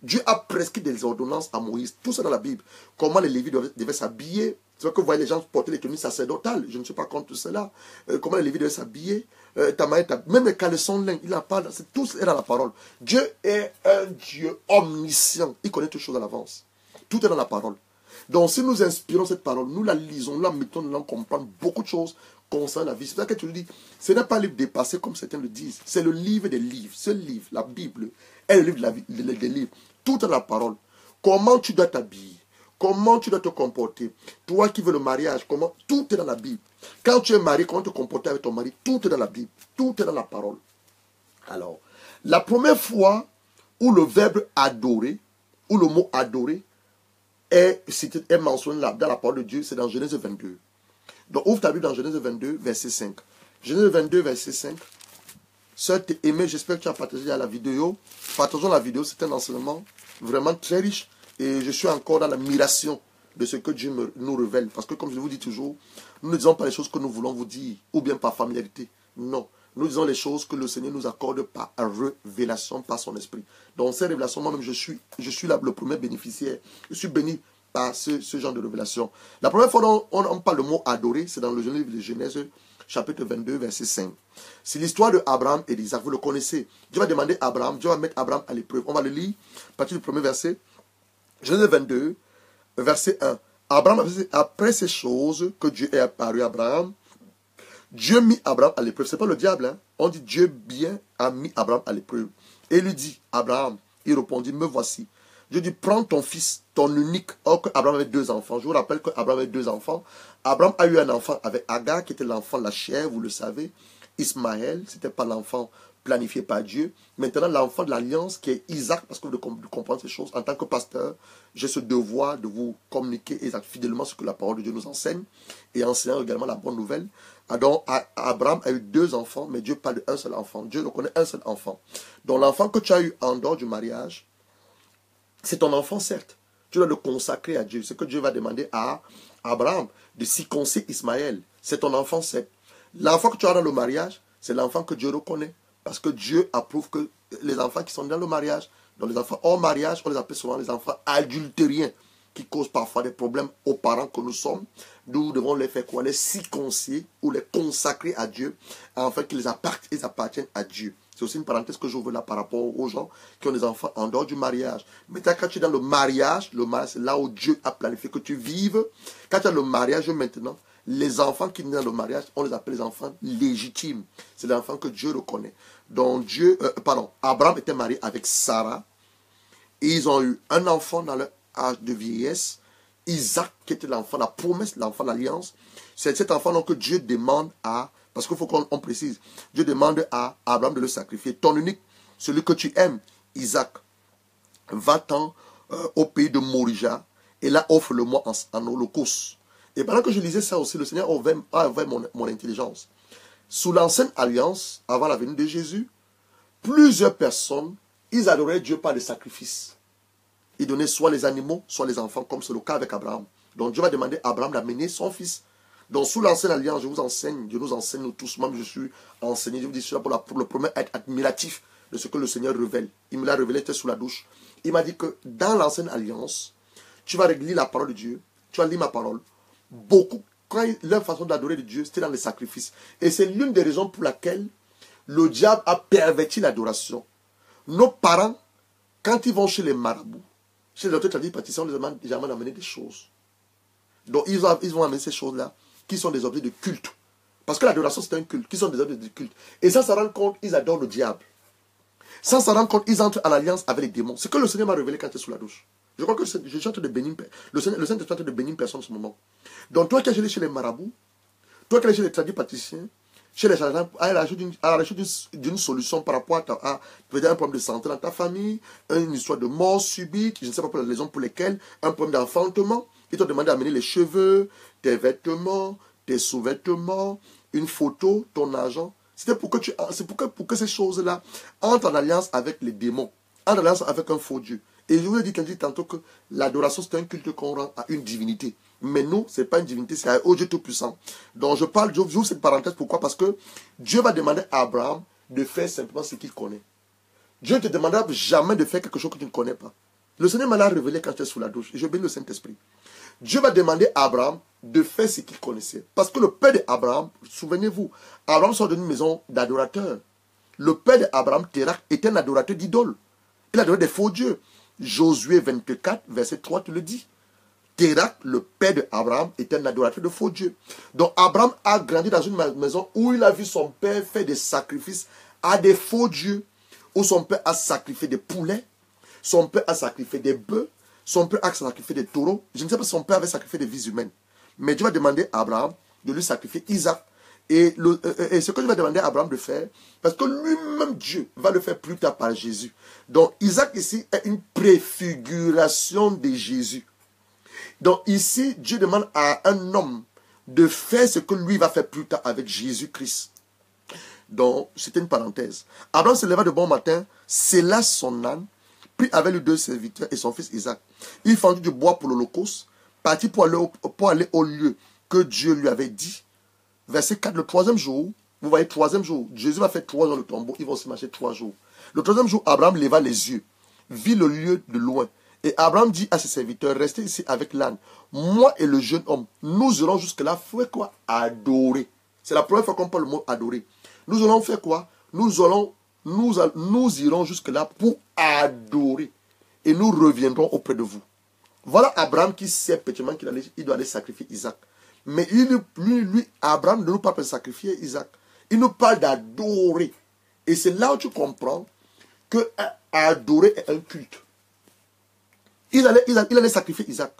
Dieu a prescrit des ordonnances à Moïse. Tout ça dans la Bible. Comment les Lévites devaient s'habiller. C'est vrai que vous voyez les gens porter les tenues sacerdotales. Je ne suis pas contre cela. Comment les Lévites devaient s'habiller. Même les caleçons de laine. Il en parle. Tout est dans la parole. Dieu est un Dieu omniscient. Il connaît toutes choses à l'avance. Tout est dans la parole. Donc si nous inspirons cette parole, nous la lisons, nous la mettons, nous en comprenons beaucoup de choses concernant la vie. C'est pour ça que tu le dis, ce n'est pas un livre dépassé comme certains le disent. C'est le livre des livres. Ce livre, la Bible, est le livre des livres. Tout est dans la parole. comment tu dois t'habiller, comment tu dois te comporter. Toi qui veux le mariage, comment, tout est dans la Bible. Quand tu es marié, comment te comporter avec ton mari, tout est dans la Bible, tout est dans la parole. Alors, la première fois où le verbe adorer, où le mot adorer est mentionné dans la parole de Dieu, c'est dans Genèse 22. Donc, ouvre ta Bible dans Genèse 22, verset 5. Genèse 22, verset 5. Sœur Aimée, j'espère que tu as partagé la vidéo. Partageons la vidéo, c'est un enseignement vraiment très riche. Et je suis encore dans l'admiration de ce que Dieu nous révèle. Parce que comme je vous dis toujours, nous ne disons pas les choses que nous voulons vous dire, ou bien par familiarité. Non. Nous disons les choses que le Seigneur nous accorde par révélation, par son esprit. Dans ces révélations, moi-même, je suis là, le premier bénéficiaire. Je suis béni par ce genre de révélation. La première fois dont on parle le mot adorer, c'est dans le livre de Genèse, chapitre 22, verset 5. C'est l'histoire de Abraham et d'Isaac. Vous le connaissez. Dieu va demander à Abraham, Dieu va mettre Abraham à l'épreuve. On va le lire à partir du premier verset. Genèse 22, verset 1. Abraham, après ces choses que Dieu est apparu à Abraham, Dieu mit Abraham à l'épreuve. Ce n'est pas le diable. Hein? On dit Dieu bien a mis Abraham à l'épreuve. Et lui dit, Abraham, il répondit, me voici. Dieu dit, prends ton fils, ton unique. Or que Abraham avait 2 enfants. Je vous rappelle qu'Abraham avait 2 enfants. Abraham a eu un enfant avec Agar, qui était l'enfant de la chair, vous le savez. Ismaël, ce n'était pas l'enfant planifié par Dieu. Maintenant, l'enfant de l'alliance, qui est Isaac, parce que vous devez comprendre ces choses. En tant que pasteur, j'ai ce devoir de vous communiquer fidèlement ce que la parole de Dieu nous enseigne. Et enseignant également la bonne nouvelle. Donc, Abraham a eu 2 enfants, mais Dieu parle d'un seul enfant. Dieu reconnaît un seul enfant. Donc, l'enfant que tu as eu en dehors du mariage, c'est ton enfant, certes. Tu dois le consacrer à Dieu. C'est que Dieu va demander à Abraham de circoncire Ismaël. C'est ton enfant, certes. L'enfant que tu as dans le mariage, c'est l'enfant que Dieu reconnaît. Parce que Dieu approuve que les enfants qui sont dans le mariage, donc les enfants hors mariage, on les appelle souvent les enfants adultériens, qui causent parfois des problèmes aux parents que nous sommes. Nous devons les faire quoi? Les circoncire ou les consacrer à Dieu, afin qu'ils appartiennent à Dieu. C'est aussi une parenthèse que j'ouvre là par rapport aux gens qui ont des enfants en dehors du mariage. Mais quand tu es dans le mariage, c'est là où Dieu a planifié que tu vives. Quand tu as le mariage maintenant, les enfants qui naissent dans le mariage, on les appelle les enfants légitimes. C'est les enfants que Dieu reconnaît. Donc Abraham était marié avec Sarah. Et ils ont eu un enfant dans leur âge de vieillesse. Isaac, qui était l'enfant, la promesse, l'enfant de l'alliance. C'est cet enfant donc que Dieu demande à... Parce qu'il faut qu'on précise. Dieu demande à Abraham de le sacrifier. Ton unique, celui que tu aimes, Isaac, va-t'en au pays de Morija. Et là, offre-le-moi en holocauste. Et pendant que je lisais ça aussi, le Seigneur a ouvert mon intelligence. Sous l'ancienne alliance, avant la venue de Jésus, plusieurs personnes, ils adoraient Dieu par des sacrifices. Ils donnaient soit les animaux, soit les enfants, comme c'est le cas avec Abraham. Donc Dieu va demander à Abraham d'amener son fils. Donc sous l'ancienne alliance, je vous enseigne, Dieu nous enseigne, nous tous, moi je suis enseigné, je vous dis cela pour le premier être admiratif de ce que le Seigneur révèle. Il me l'a révélé, était sous la douche. Il m'a dit que dans l'ancienne alliance, tu vas lire la parole de Dieu, tu vas lire ma parole. Beaucoup, quand leur façon d'adorer Dieu, c'était dans les sacrifices. Et c'est l'une des raisons pour laquelle le diable a perverti l'adoration. Nos parents, quand ils vont chez les marabouts, chez les autres traditions, on les demande jamais d'amener des choses. Donc ils vont amener ces choses-là, qui sont des objets de culte. Parce que l'adoration c'est un culte, qui sont des objets de culte. Et sans s'en rendre compte, ils adorent le diable. Sans s'en rendre compte, ils entrent en alliance avec les démons. C'est ce que le Seigneur m'a révélé quand tu es sous la douche. Je crois que je suis en train de bénir, le Saint-Esprit est en train de bénir une personne en ce moment. Donc toi qui es allé chez les marabouts, toi qui es allé chez les tradipraticiens, chez les charlatans, à la recherche d'une solution par rapport à un problème de santé dans ta famille, une histoire de mort subite, je ne sais pas pour les raisons pour lesquelles, un problème d'enfantement, ils t'ont demandé d'amener les cheveux, tes vêtements, tes sous-vêtements, une photo, ton argent. C'est pour que ces choses-là entrent en alliance avec les démons, entrent en alliance avec un faux Dieu. Et je vous ai dit tantôt que l'adoration c'est un culte qu'on rend à une divinité. Mais nous, ce n'est pas une divinité, c'est un Dieu tout-puissant. Donc j'ouvre cette parenthèse, pourquoi? Parce que Dieu va demander à Abraham de faire simplement ce qu'il connaît. Dieu ne te demandera jamais de faire quelque chose que tu ne connais pas. Le Seigneur m'a révélé quand j'étais sous la douche, et je bénis le Saint-Esprit. Dieu va demander à Abraham de faire ce qu'il connaissait. Parce que le père d'Abraham, souvenez-vous, Abraham sort d'une maison d'adorateurs. Le père d'Abraham, Térak, était un adorateur d'idoles. Il adorait des faux dieux. Josué 24, verset 3, te le dit. Térak, le père d'Abraham, était un adorateur de faux dieux. Donc Abraham a grandi dans une maison où il a vu son père faire des sacrifices à des faux dieux. Où son père a sacrifié des poulets, son père a sacrifié des bœufs, Son père a sacrifié des taureaux. Je ne sais pas si son père avait sacrifié des vies humaines. Mais Dieu va demander à Abraham de lui sacrifier Isaac. Et ce que Dieu va demander à Abraham de faire, parce que lui-même Dieu va le faire plus tard par Jésus. Donc Isaac ici est une préfiguration de Jésus. Donc ici, Dieu demande à un homme de faire ce que lui va faire plus tard avec Jésus-Christ. Donc, c'était une parenthèse. Abraham se leva de bon matin, scella son âne, prit avec lui 2 serviteurs et son fils Isaac. Il fendit du bois pour l'holocauste, partit pour aller au lieu que Dieu lui avait dit. Verset 4, le 3e jour, vous voyez, 3e jour, Jésus va faire 3 dans le tombeau, ils vont se marcher 3 jours. Le 3e jour, Abraham leva les yeux, vit le lieu de loin. Et Abraham dit à ses serviteurs, restez ici avec l'âne. Moi et le jeune homme, nous irons jusque-là, faire quoi? Adorer. C'est la première fois qu'on parle le mot adorer. Nous allons faire quoi? Nous irons jusque-là pour adorer. Et nous reviendrons auprès de vous. Voilà Abraham qui sait pétument qu'il doit aller sacrifier Isaac. Mais lui, Abraham ne nous parle pas de sacrifier Isaac. Il nous parle d'adorer. Et c'est là où tu comprends que adorer est un culte. Il allait sacrifier Isaac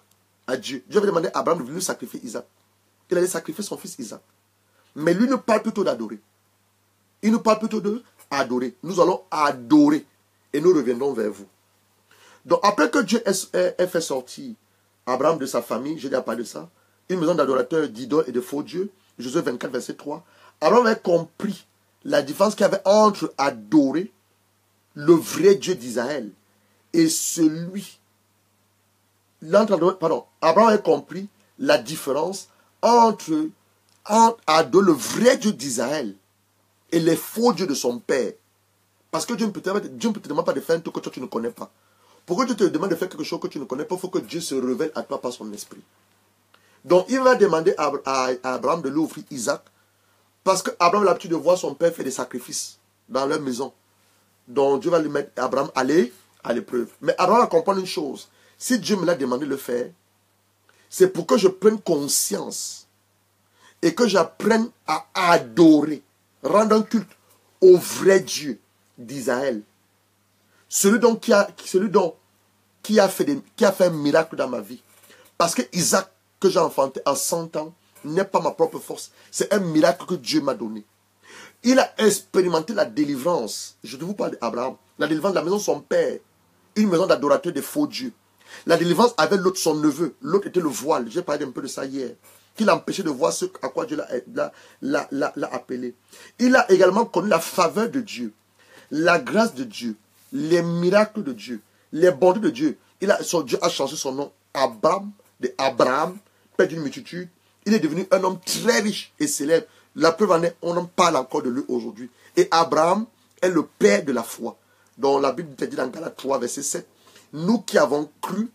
à Dieu. Dieu avait demandé à Abraham de venir sacrifier Isaac. Il allait sacrifier son fils Isaac. Mais lui nous parle plutôt d'adorer. Il nous parle plutôt d'adorer. Nous allons adorer. Et nous reviendrons vers vous. Donc après que Dieu ait fait sortir Abraham de sa famille, je n'ai pas de ça, une maison d'adorateurs, d'idoles et de faux dieux, Josué 24, verset 3, Abraham avait compris la différence qu'il y avait entre adorer le vrai Dieu d'Israël et celui. Abraham avait compris la différence entre adorer le vrai Dieu d'Israël et les faux dieux de son père. Parce que Dieu ne peut te demander pas de faire un truc que toi tu ne connais pas. Pourquoi Dieu te demande de faire quelque chose que tu ne connais pas? Il faut que Dieu se révèle à toi par son esprit. Donc il va demander à Abraham de lui offrir Isaac. Parce qu'Abraham a l'habitude de voir son père faire des sacrifices dans leur maison. Donc Dieu va lui mettre Abraham à l'épreuve. Mais Abraham va comprendre une chose. Si Dieu me l'a demandé de le faire, c'est pour que je prenne conscience et que j'apprenne à adorer, rendre un culte au vrai Dieu d'Israël. Celui qui a fait un miracle dans ma vie. Parce que Isaac, que j'ai enfanté à 100 ans, n'est pas ma propre force. C'est un miracle que Dieu m'a donné. Il a expérimenté la délivrance. Je vous parle d'Abraham. La délivrance de la maison de son père. Une maison d'adorateurs des faux dieux. La délivrance avec l'autre, son neveu. L'autre était le voile. J'ai parlé un peu de ça hier. Qui l'empêchait de voir ce à quoi Dieu l'a appelé. Il a également connu la faveur de Dieu. La grâce de Dieu. Les miracles de Dieu. Les bontés de Dieu. Dieu a changé son nom. Abraham, père d'une multitude. Il est devenu un homme très riche et célèbre. La preuve en est, on en parle encore de lui aujourd'hui. Et Abraham est le père de la foi. Donc la Bible dit dans Galates 3, verset 7, nous qui avons cru,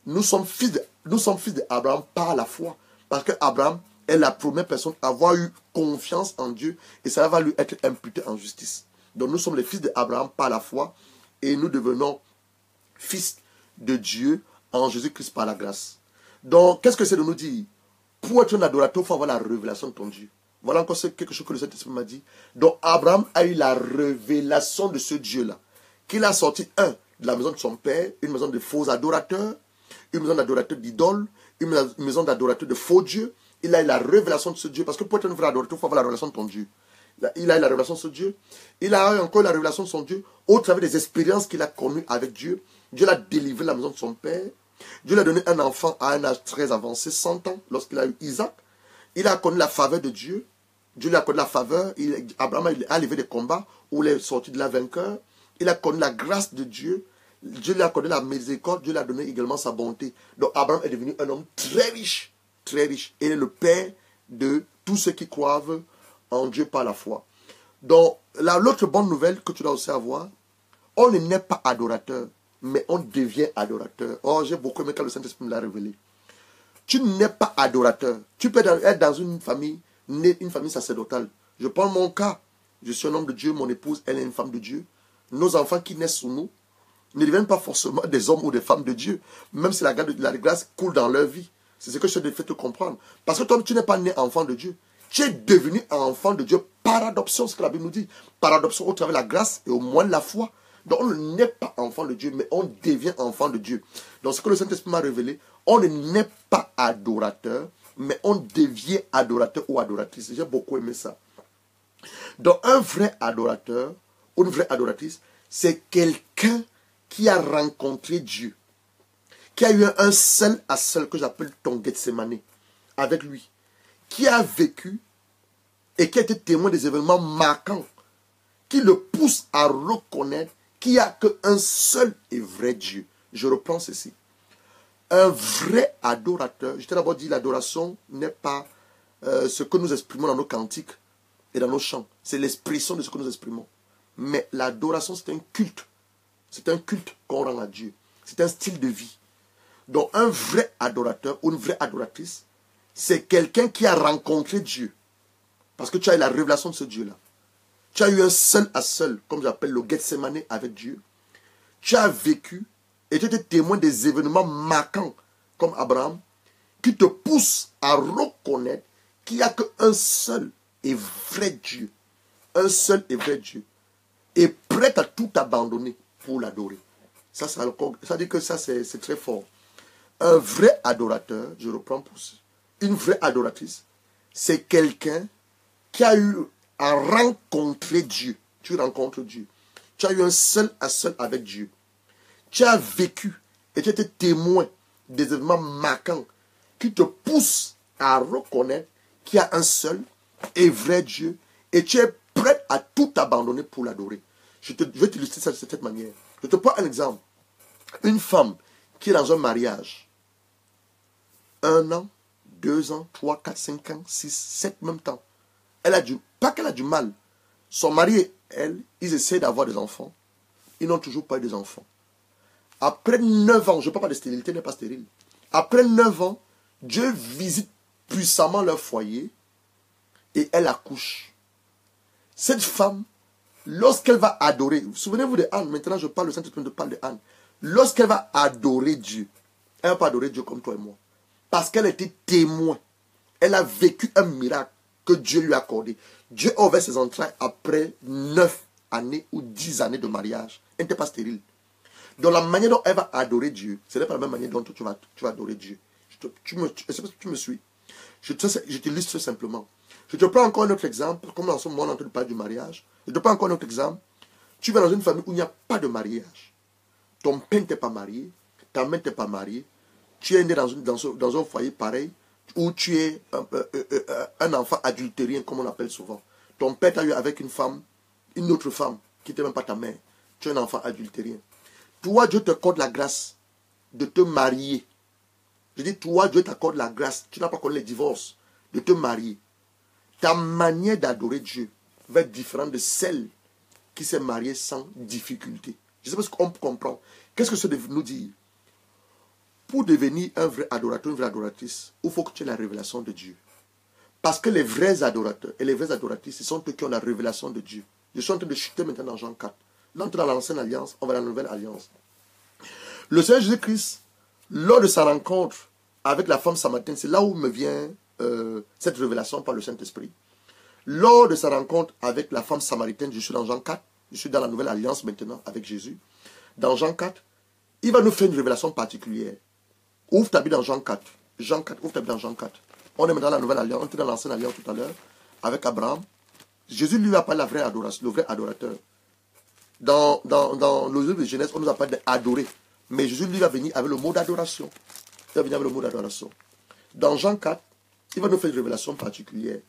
nous sommes fils d'Abraham par la foi. Parce que Abraham est la première personne à avoir eu confiance en Dieu et ça va lui être imputé en justice. Donc nous sommes les fils d'Abraham par la foi et nous devenons fils de Dieu en Jésus-Christ par la grâce. Donc qu'est-ce que c'est de nous dire? Pour être un adorateur, il faut avoir la révélation de ton Dieu. Voilà encore quelque chose que le Saint-Esprit m'a dit. Donc Abraham a eu la révélation de ce Dieu-là. Qu'il a sorti, de la maison de son père, une maison de faux adorateurs, une maison d'adorateurs d'idoles, une maison d'adorateurs de faux dieux. Il a eu la révélation de ce Dieu. Parce que pour être un vrai adorateur, il faut avoir la révélation de ton Dieu. Il a eu la révélation de ce Dieu. Il a eu encore la révélation de son Dieu au travers des expériences qu'il a connues avec Dieu. Dieu l'a délivré de la maison de son père. Dieu lui a donné un enfant à un âge très avancé, 100 ans, lorsqu'il a eu Isaac. Il a connu la faveur de Dieu. Dieu lui a connu la faveur. Abraham a levé des combats où il est sorti de la vainqueur. Il a connu la grâce de Dieu. Dieu lui a connu la miséricorde. Dieu lui a donné également sa bonté. Donc Abraham est devenu un homme très riche. Très riche. Il est le père de tous ceux qui croient en Dieu par la foi. Donc l'autre bonne nouvelle que tu dois aussi avoir, on n'est pas adorateur, mais on devient adorateur. Oh, j'ai beaucoup aimé quand le Saint-Esprit me l'a révélé. Tu n'es pas adorateur. Tu peux être dans une famille sacerdotale. Je prends mon cas. Je suis un homme de Dieu, mon épouse, elle est une femme de Dieu. Nos enfants qui naissent sous nous ne deviennent pas forcément des hommes ou des femmes de Dieu, même si la grâce coule dans leur vie. C'est ce que je te fais te comprendre. Parce que toi, tu n'es pas né enfant de Dieu. Tu es devenu enfant de Dieu par adoption, ce que la Bible nous dit. Par adoption au travers de la grâce et au moyen de la foi. Donc on ne naît pas enfant de Dieu, mais on devient enfant de Dieu. Donc ce que le Saint-Esprit m'a révélé, on ne naît pas adorateur, mais on devient adorateur ou adoratrice. J'ai beaucoup aimé ça. Donc un vrai adorateur ou une vraie adoratrice, c'est quelqu'un qui a rencontré Dieu, qui a eu un seul à seul que j'appelle ton Gethsemane avec lui, qui a vécu et qui a été témoin des événements marquants qui le poussent à reconnaître qu'il n'y a qu'un seul et vrai Dieu. Je reprends ceci. Un vrai adorateur, je t'ai d'abord dit, l'adoration n'est pas ce que nous exprimons dans nos cantiques et dans nos chants. C'est l'expression de ce que nous exprimons. Mais l'adoration, c'est un culte. C'est un culte qu'on rend à Dieu. C'est un style de vie. Donc un vrai adorateur ou une vraie adoratrice, c'est quelqu'un qui a rencontré Dieu. Parce que tu as eu la révélation de ce Dieu-là. Tu as eu un seul à seul, comme j'appelle le Gethsemane avec Dieu. Tu as vécu et tu étais témoin des événements marquants, comme Abraham, qui te poussent à reconnaître qu'il n'y a qu'un seul et vrai Dieu. Un seul et vrai Dieu. Et prêt à tout abandonner pour l'adorer. Ça dit que ça, c'est très fort. Un vrai adorateur, je reprends pour ça, une vraie adoratrice, c'est quelqu'un qui a eu à rencontrer Dieu. Tu rencontres Dieu. Tu as eu un seul à seul avec Dieu. Tu as vécu et tu as été témoin des événements marquants qui te poussent à reconnaître qu'il y a un seul et vrai Dieu et tu es prêt à tout abandonner pour l'adorer. Je vais t'illustrer ça de cette manière. Je te prends un exemple. Une femme qui est dans un mariage, 1 an, 2 ans, 3, 4, 5 ans, 6, 7 même temps. Pas qu'elle a du mal. Son mari et elle, ils essaient d'avoir des enfants. Ils n'ont toujours pas eu des enfants. Après 9 ans, je ne parle pas de stérilité, elle n'est pas stérile. Après 9 ans, Dieu visite puissamment leur foyer et elle accouche. Cette femme, lorsqu'elle va adorer, souvenez-vous de Anne, maintenant je parle, le Saint-Esprit parle de Anne. Lorsqu'elle va adorer Dieu, elle ne va pas adorer Dieu comme toi et moi. Parce qu'elle était témoin. Elle a vécu un miracle que Dieu lui a accordé. Dieu a ouvert ses entrailles après 9 années ou 10 années de mariage. Elle n'était pas stérile. Donc la manière dont elle va adorer Dieu, ce n'est pas la même manière dont tu vas adorer Dieu. Tu me suis. Je t'illustre simplement. Je te prends encore un autre exemple, comme dans ce moment on est en train de parler du mariage. Je te prends encore un autre exemple. Tu vas dans une famille où il n'y a pas de mariage. Ton père n'était pas marié, ta mère n'était pas mariée. Tu es né dans un foyer pareil, où tu es un enfant adultérien, comme on l'appelle souvent. Ton père t'a eu avec une autre femme, qui n'était même pas ta mère. Tu es un enfant adultérien. Toi, Dieu t'accorde la grâce de te marier. Je dis, toi, Dieu t'accorde la grâce, tu n'as pas connu les divorces, de te marier. Ta manière d'adorer Dieu va être différente de celle qui s'est mariée sans difficulté. Je ne sais pas ce qu'on comprend. Qu'est-ce que ça veut nous dire? Pour devenir un vrai adorateur, une vraie adoratrice, il faut que tu aies la révélation de Dieu. Parce que les vrais adorateurs et les vraies adoratrices, ce sont eux qui ont la révélation de Dieu. Je suis en train de chuter maintenant dans Jean 4. Là, on est dans l'ancienne alliance, on va dans la nouvelle alliance. Le Seigneur Jésus-Christ, lors de sa rencontre avec la femme samaritaine, c'est là où me vient cette révélation par le Saint-Esprit. Lors de sa rencontre avec la femme samaritaine, je suis dans Jean 4, je suis dans la nouvelle alliance maintenant avec Jésus. Dans Jean 4, il va nous faire une révélation particulière. Ouvre ta Bible dans Jean 4. Jean 4, ouvre ta Bible dans Jean 4. On est dans la nouvelle alliance, on était dans l'ancienne alliance tout à l'heure, avec Abraham. Jésus lui a parlé la vraie adoration, le vrai adorateur. Dans le livre de Genèse, on nous a parlé d'adorer. Mais Jésus lui va venir avec le mot d'adoration. Il va venir avec le mot d'adoration. Dans Jean 4, il va nous faire une révélation particulière.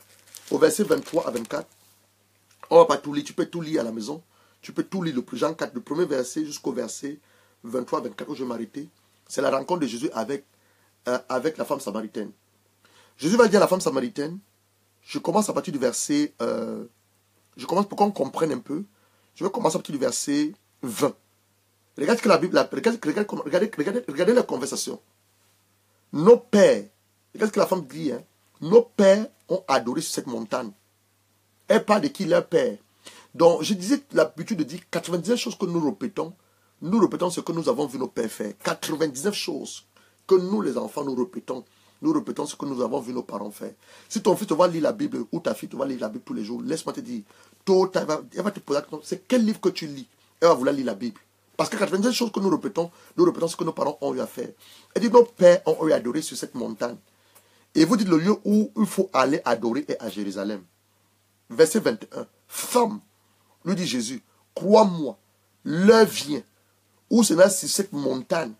Au verset 23 à 24, on ne va pas tout lire, tu peux tout lire à la maison. Tu peux tout lire, Jean 4, le premier verset jusqu'au verset 23 à 24, où je vais m'arrêter. C'est la rencontre de Jésus avec la femme samaritaine. Jésus va dire à la femme samaritaine, je commence à partir du verset, je commence pour qu'on comprenne un peu, je vais commencer à partir du verset 20. Regardez ce que la Bible, regardez la conversation. Nos pères, regardez ce que la femme dit, hein, nos pères ont adoré sur cette montagne. Elle parle de qui? Leur père. Donc, je disais l'habitude de dire 99 choses que nous répétons ce que nous avons vu nos pères faire. 99 choses que nous, les enfants, nous répétons ce que nous avons vu nos parents faire. Si ton fils te va lire la Bible, ou ta fille te va lire la Bible tous les jours, laisse-moi te dire, elle va te poser la question, c'est quel livre que tu lis? Elle va vouloir lire la Bible. Parce que 90 choses que nous répétons ce que nos parents ont eu à faire. Elle dit, nos pères ont eu à adorer sur cette montagne. Et vous dites, le lieu où il faut aller adorer est à Jérusalem. Verset 21. Femme, lui dit Jésus, crois-moi, l'heure vient où ce n'est sur cette montagne.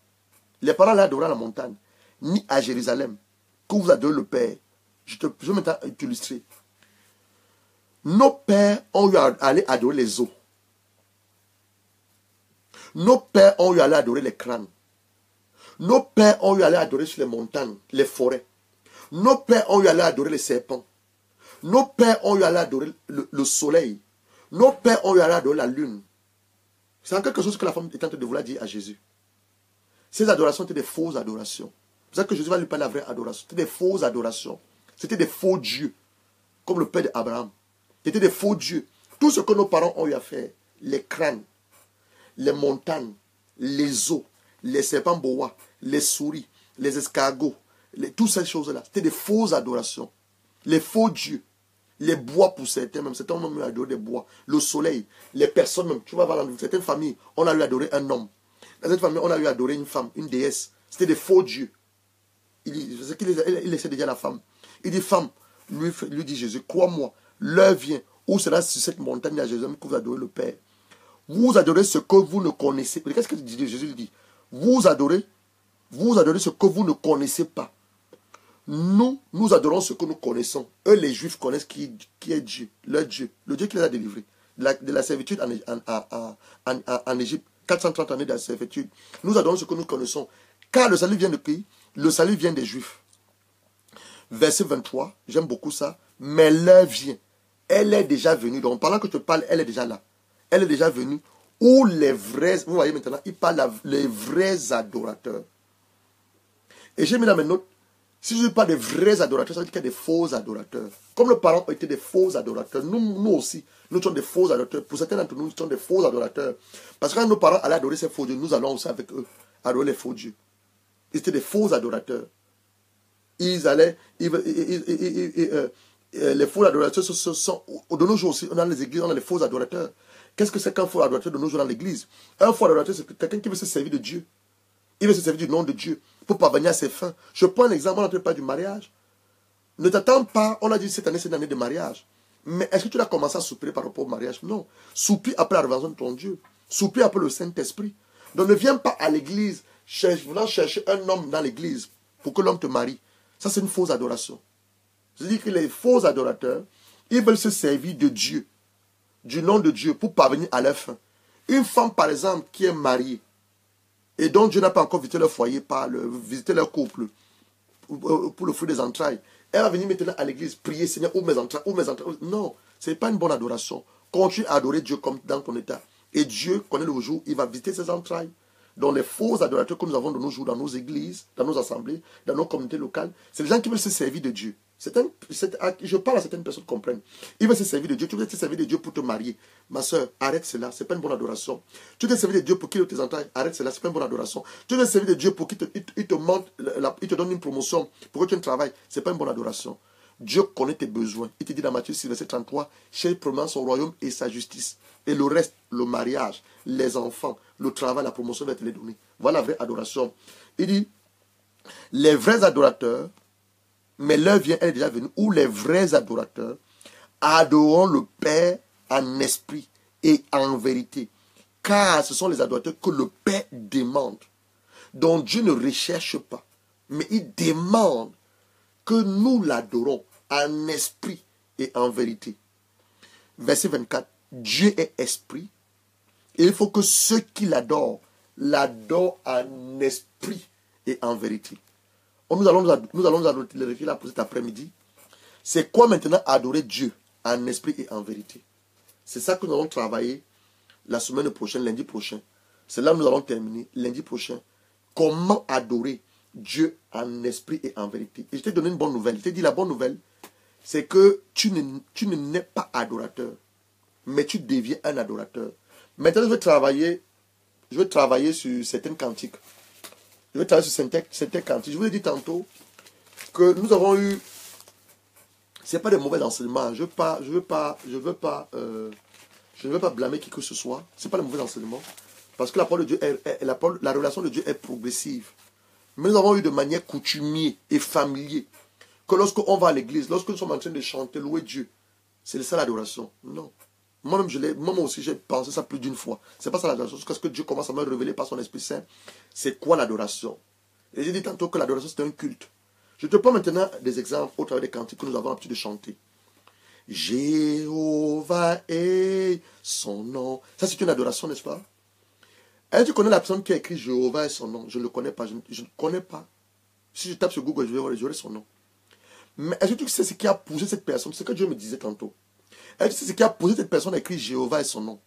Les parents allaient adorer à la montagne, ni à Jérusalem, que vous adorez le Père. Je vais maintenant t'illustrer. Nos pères ont eu à aller adorer les eaux. Nos pères ont eu à aller adorer les crânes. Nos pères ont eu à aller adorer sur les montagnes, les forêts. Nos pères ont eu à aller adorer les serpents. Nos pères ont eu à aller adorer le soleil. Nos pères ont eu à aller adorer la lune. C'est en quelque chose que la femme est en train de vouloir dire à Jésus. Ces adorations étaient des fausses adorations. C'est ça que Jésus va lui parler de la vraie adoration. C'était des fausses adorations. C'était des faux dieux. Comme le père d'Abraham. C'était des faux dieux. Tout ce que nos parents ont eu à faire, les crânes, les montagnes, les eaux, les serpents boa, les souris, les escargots, toutes ces choses-là, c'était des fausses adorations. Les faux dieux, les bois pour certains, même certains ont même adoré des bois, le soleil, les personnes même. Tu vas voir dans certaines familles, on a eu adoré un homme. Dans cette famille, on a eu adoré une femme, une déesse. C'était des faux dieux. Il essaie de dire à la femme. Il dit, femme, lui dit Jésus, crois-moi, l'heure vient où sera sur cette montagne à Jérusalem que vous adorez le Père. Vous adorez ce que vous ne connaissez pas. Qu'est-ce que Jésus dit? Vous adorez ce que vous ne connaissez pas. Nous adorons ce que nous connaissons. Eux, les Juifs, connaissent qui est Dieu, leur Dieu, le Dieu qui les a délivrés de la servitude en Égypte. 430 années de la servitude. Nous adorons ce que nous connaissons. Car le salut vient de qui? Le salut vient des Juifs. Verset 23, j'aime beaucoup ça. Mais l'heure vient. Elle est déjà venue. Donc, pendant que je te parle, elle est déjà là. Elle est déjà venue. Où les vrais, vous voyez maintenant, il parle les vrais adorateurs. Et j'ai mis dans mes notes, si je ne dis pas des vrais adorateurs, ça veut dire qu'il y a des faux adorateurs. Comme nos parents ont été des faux adorateurs, nous aussi, nous sommes des faux adorateurs. Pour certains d'entre nous, nous sommes des faux adorateurs. Parce que quand nos parents allaient adorer ces faux dieux, nous allons aussi avec eux adorer les faux dieux. Ils étaient des faux adorateurs. Les faux adorateurs sont, de nos jours aussi, dans les églises, on a les faux adorateurs. Qu'est-ce que c'est qu'un faux adorateur de nos jours dans l'église? Un faux adorateur, c'est quelqu'un qui veut se servir de Dieu. Il veut se servir du nom de Dieu pour parvenir à ses fins. Je prends un exemple, on n'entend pas du mariage. Ne t'attends pas, on a dit cette année, c'est une année de mariage. Mais est-ce que tu as commencé à soupirer par rapport au mariage? Non. Soupire après la révélation de ton Dieu. Soupire après le Saint-Esprit. Donc ne viens pas à l'église voulant chercher un homme dans l'église pour que l'homme te marie. Ça, c'est une fausse adoration. C'est-à-dire que les faux adorateurs, ils veulent se servir de Dieu, du nom de Dieu, pour parvenir à leur fin. Une femme, par exemple, qui est mariée, et dont Dieu n'a pas encore visité leur foyer, visité leur couple, pour le fruit des entrailles, elle va venir maintenant à l'église, prier, Seigneur, ouvre mes entrailles, ouvre mes entrailles. Non, ce n'est pas une bonne adoration. Continue à adorer Dieu comme dans ton état. Et Dieu connaît le jour, il va visiter ses entrailles. Donc les faux adorateurs que nous avons de nos jours dans nos églises, dans nos assemblées, dans nos communautés locales, c'est les gens qui veulent se servir de Dieu. Je parle à certaines personnes qui comprennent. Ils veulent se servir de Dieu. Tu veux te servir de Dieu pour te marier. Ma soeur, arrête cela. Ce n'est pas une bonne adoration. Tu veux te servir de Dieu pour qu'il te entrailles. Arrête cela. Ce n'est pas une bonne adoration. Tu veux te servir de Dieu pour qu'il te donne une promotion, pour que tu travailles. Ce n'est pas une bonne adoration. Dieu connaît tes besoins. Il te dit dans Matthieu 6, verset 33, cherche premièrement son royaume et sa justice. Et le reste, le mariage, les enfants, le travail, la promotion va te les donner. Voilà la vraie adoration. Il dit, les vrais adorateurs, mais l'heure vient, elle est déjà venue, où les vrais adorateurs adoreront le Père en esprit et en vérité. Car ce sont les adorateurs que le Père demande. Donc Dieu ne recherche pas, mais il demande que nous l'adorons en esprit et en vérité. Verset 24. Dieu est esprit. Et il faut que ceux qui l'adorent en esprit et en vérité. Nous allons le réfléchir là pour cet après-midi. C'est quoi maintenant adorer Dieu en esprit et en vérité? C'est ça que nous allons travailler la semaine prochaine, lundi prochain. C'est là que nous allons terminer lundi prochain. Comment adorer Dieu en esprit et en vérité. Et je t'ai donné une bonne nouvelle. Je t'ai dit la bonne nouvelle, c'est que tu ne n'es pas adorateur, mais tu deviens un adorateur. Maintenant, je vais travailler sur certaines cantiques. Je vais travailler sur certaines cantiques. Je vous ai dit tantôt que nous avons eu, ce n'est pas des mauvais enseignements. Je veux pas Je ne veux pas blâmer qui que ce soit. Ce n'est pas le mauvais enseignement. Parce que la parole de Dieu, la relation de Dieu est progressive. Mais nous avons eu de manière coutumier et familier que lorsqu'on va à l'église, lorsque nous sommes en train de chanter, louer Dieu, c'est ça l'adoration. Non. Moi aussi, j'ai pensé ça plus d'une fois. C'est pas ça l'adoration. C'est parce que Dieu commence à me révéler par son Esprit Saint. C'est quoi l'adoration? Et j'ai dit tantôt que l'adoration, c'est un culte. Je te prends maintenant des exemples au travers des cantiques que nous avons l'habitude de chanter. Jéhovah est son nom. Ça, c'est une adoration, n'est-ce pas? Est-ce que tu connais la personne qui a écrit Jéhovah est son nom? Je ne le connais pas. Je ne connais pas. Si je tape sur Google, je vais voir, j'aurai son nom. Mais est-ce que tu sais ce qui a poussé cette personne? C'est ce que Dieu me disait tantôt. Est-ce que tu sais ce qui a poussé cette personne à écrire Jéhovah est son nom?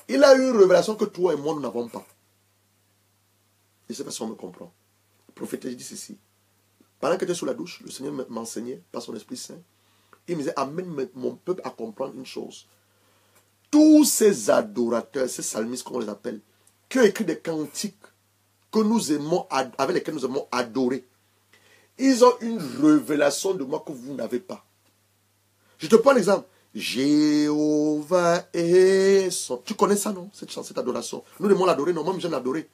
Il a eu une révélation que toi et moi, nous n'avons pas. Je ne sais pas si on me comprend. Le prophète dit ceci. Pendant que j'étais sous la douche, le Seigneur m'enseignait par son Esprit Saint. Il me disait, amène mon peuple à comprendre une chose. Tous ces adorateurs, ces psalmistes, comme on les appelle, qui ont écrit des cantiques que nous aimons, avec lesquels nous aimons adorer, ils ont une révélation de moi que vous n'avez pas. Je te prends l'exemple. Jéhovah est son... Tu connais ça, non? Cette adoration. Nous aimons l'adorer, non? Moi, j'aime l'adorer.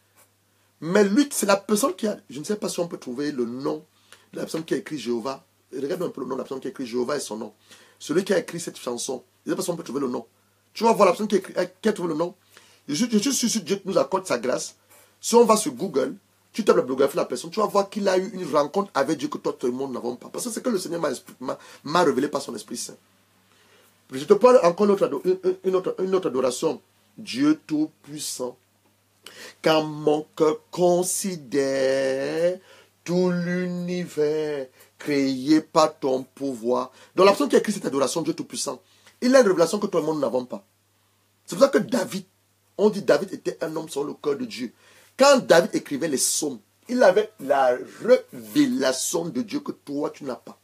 Mais lui, c'est la personne qui a... Je ne sais pas si on peut trouver le nom de la personne qui a écrit Jéhovah. Regarde un peu le nom de la personne qui a écrit Jéhovah et son nom. Celui qui a écrit cette chanson. Je ne sais pas si on peut trouver le nom. Tu vas voir la personne qui a trouvé le nom. Je suis sûr que Dieu nous accorde sa grâce. Si on va sur Google, tu tapes la biographie de la personne, tu vas voir qu'il a eu une rencontre avec Dieu que toi, tout le monde n'avons pas. Parce que c'est que le Seigneur m'a révélé par son Esprit Saint. Je te parle encore une autre adoration. Dieu Tout-Puissant. Quand mon cœur considère tout l'univers créé par ton pouvoir. Donc la personne qui a écrit cette adoration, Dieu Tout-Puissant, il a une révélation que tout le monde n'avons pas. C'est pour ça que David, on dit David était un homme sur le cœur de Dieu. Quand David écrivait les psaumes, il avait la révélation de Dieu que toi tu n'as pas.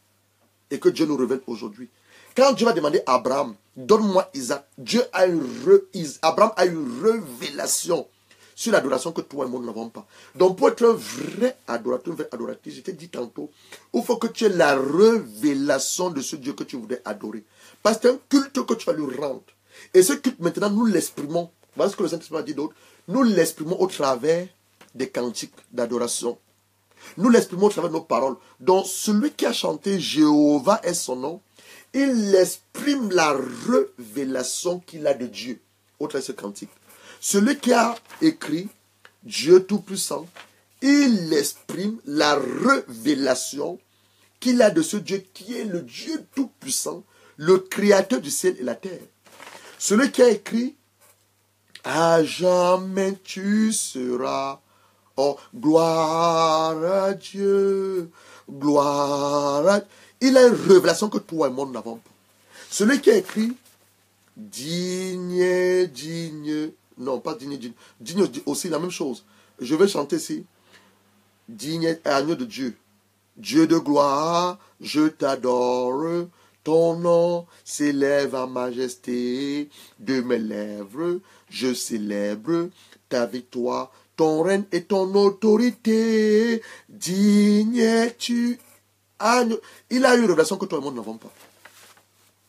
Et que Dieu nous révèle aujourd'hui. Quand Dieu va demander à Abraham, donne-moi Isaac, Abraham a une révélation sur l'adoration que toi et moi nous n'avons pas. Donc pour être un vrai adorateur, une vraie adoratrice, je t'ai dit tantôt, il faut que tu aies la révélation de ce Dieu que tu voudrais adorer. Parce que c'est un culte que tu vas lui rendre. Et ce culte maintenant, nous l'exprimons. Voilà ce que le Saint-Esprit a dit d'autre. Nous l'exprimons au travers des cantiques d'adoration. Nous l'exprimons au travers de nos paroles. Donc celui qui a chanté Jéhovah est son nom, il exprime la révélation qu'il a de Dieu au travers de ce cantique. Celui qui a écrit Dieu Tout-Puissant, il exprime la révélation qu'il a de ce Dieu qui est le Dieu Tout-Puissant, le Créateur du ciel et la terre. Celui qui a écrit à jamais tu seras, oh gloire à Dieu, gloire à Dieu. Il a une révélation que toi et moi nous n'avons pas. Celui qui a écrit digne, non pas digne aussi la même chose. Je vais chanter ici. Digne agneau de Dieu, Dieu de gloire, je t'adore. Ton nom s'élève en majesté de mes lèvres. Je célèbre ta victoire, ton règne et ton autorité. Digne es-tu, agneau. Il a eu une révélation que toi et moi n'avons pas.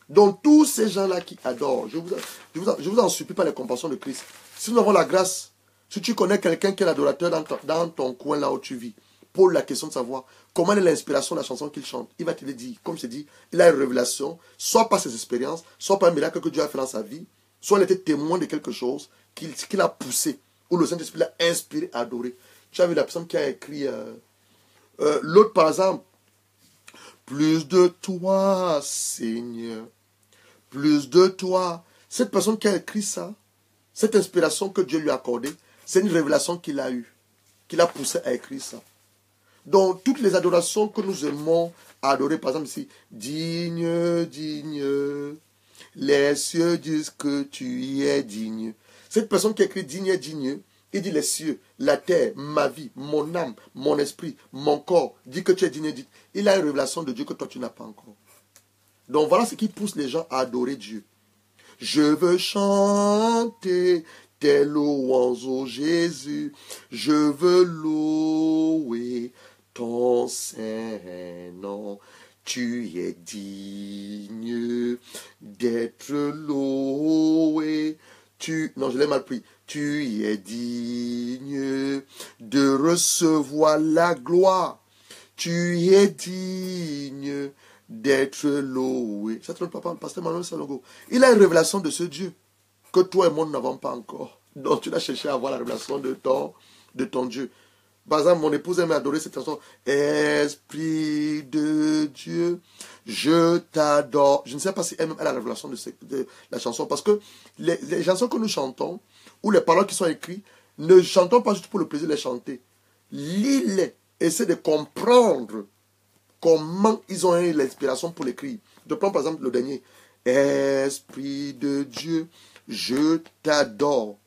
Donc tous ces gens-là qui adorent, je vous en supplie par les compassions de Christ. Si nous avons la grâce, si tu connais quelqu'un qui est l'adorateur dans ton coin là où tu vis, pose la question de savoir comment est l'inspiration de la chanson qu'il chante. Il va te le dire, comme je te dis, il a une révélation, soit par ses expériences, soit par un miracle que Dieu a fait dans sa vie, soit il était témoin de quelque chose qu'il a poussé, ou le Saint-Esprit l'a inspiré à adorer. Tu as vu la personne qui a écrit, l'autre par exemple, plus de toi, Seigneur, plus de toi. Cette personne qui a écrit ça, cette inspiration que Dieu lui a accordée, c'est une révélation qu'il a eue, qu'il a poussé à écrire ça. Donc, toutes les adorations que nous aimons adorer, par exemple ici, digne, digne, les cieux disent que tu y es digne. Cette personne qui a écrit digne, digne, il dit les cieux, la terre, ma vie, mon âme, mon esprit, mon corps, dit que tu es digne, digne. Il a une révélation de Dieu que toi tu n'as pas encore. Donc voilà ce qui pousse les gens à adorer Dieu. Je veux chanter tes louanges, ô Jésus. Je veux louer ton saint nom. Tu es digne d'être loué. Non, je l'ai mal pris. Tu es digne de recevoir la gloire. Tu es digne d'être loué. Ça, c'est notre papa, le pasteur Manuel Salongo. Il a une révélation de ce Dieu que toi et moi, nous n'avons pas encore. Donc, tu dois chercher à avoir la révélation de ton Dieu. Par exemple, mon épouse aime adorer cette chanson. Esprit de Dieu, je t'adore. Je ne sais pas si elle a la révélation de la chanson. Parce que les chansons que nous chantons, ou les paroles qui sont écrites, ne chantons pas juste pour le plaisir de les chanter. Lis-les. Essaie de comprendre comment ils ont eu l'inspiration pour l'écrire. Je prends par exemple le dernier. Esprit de Dieu, je t'adore.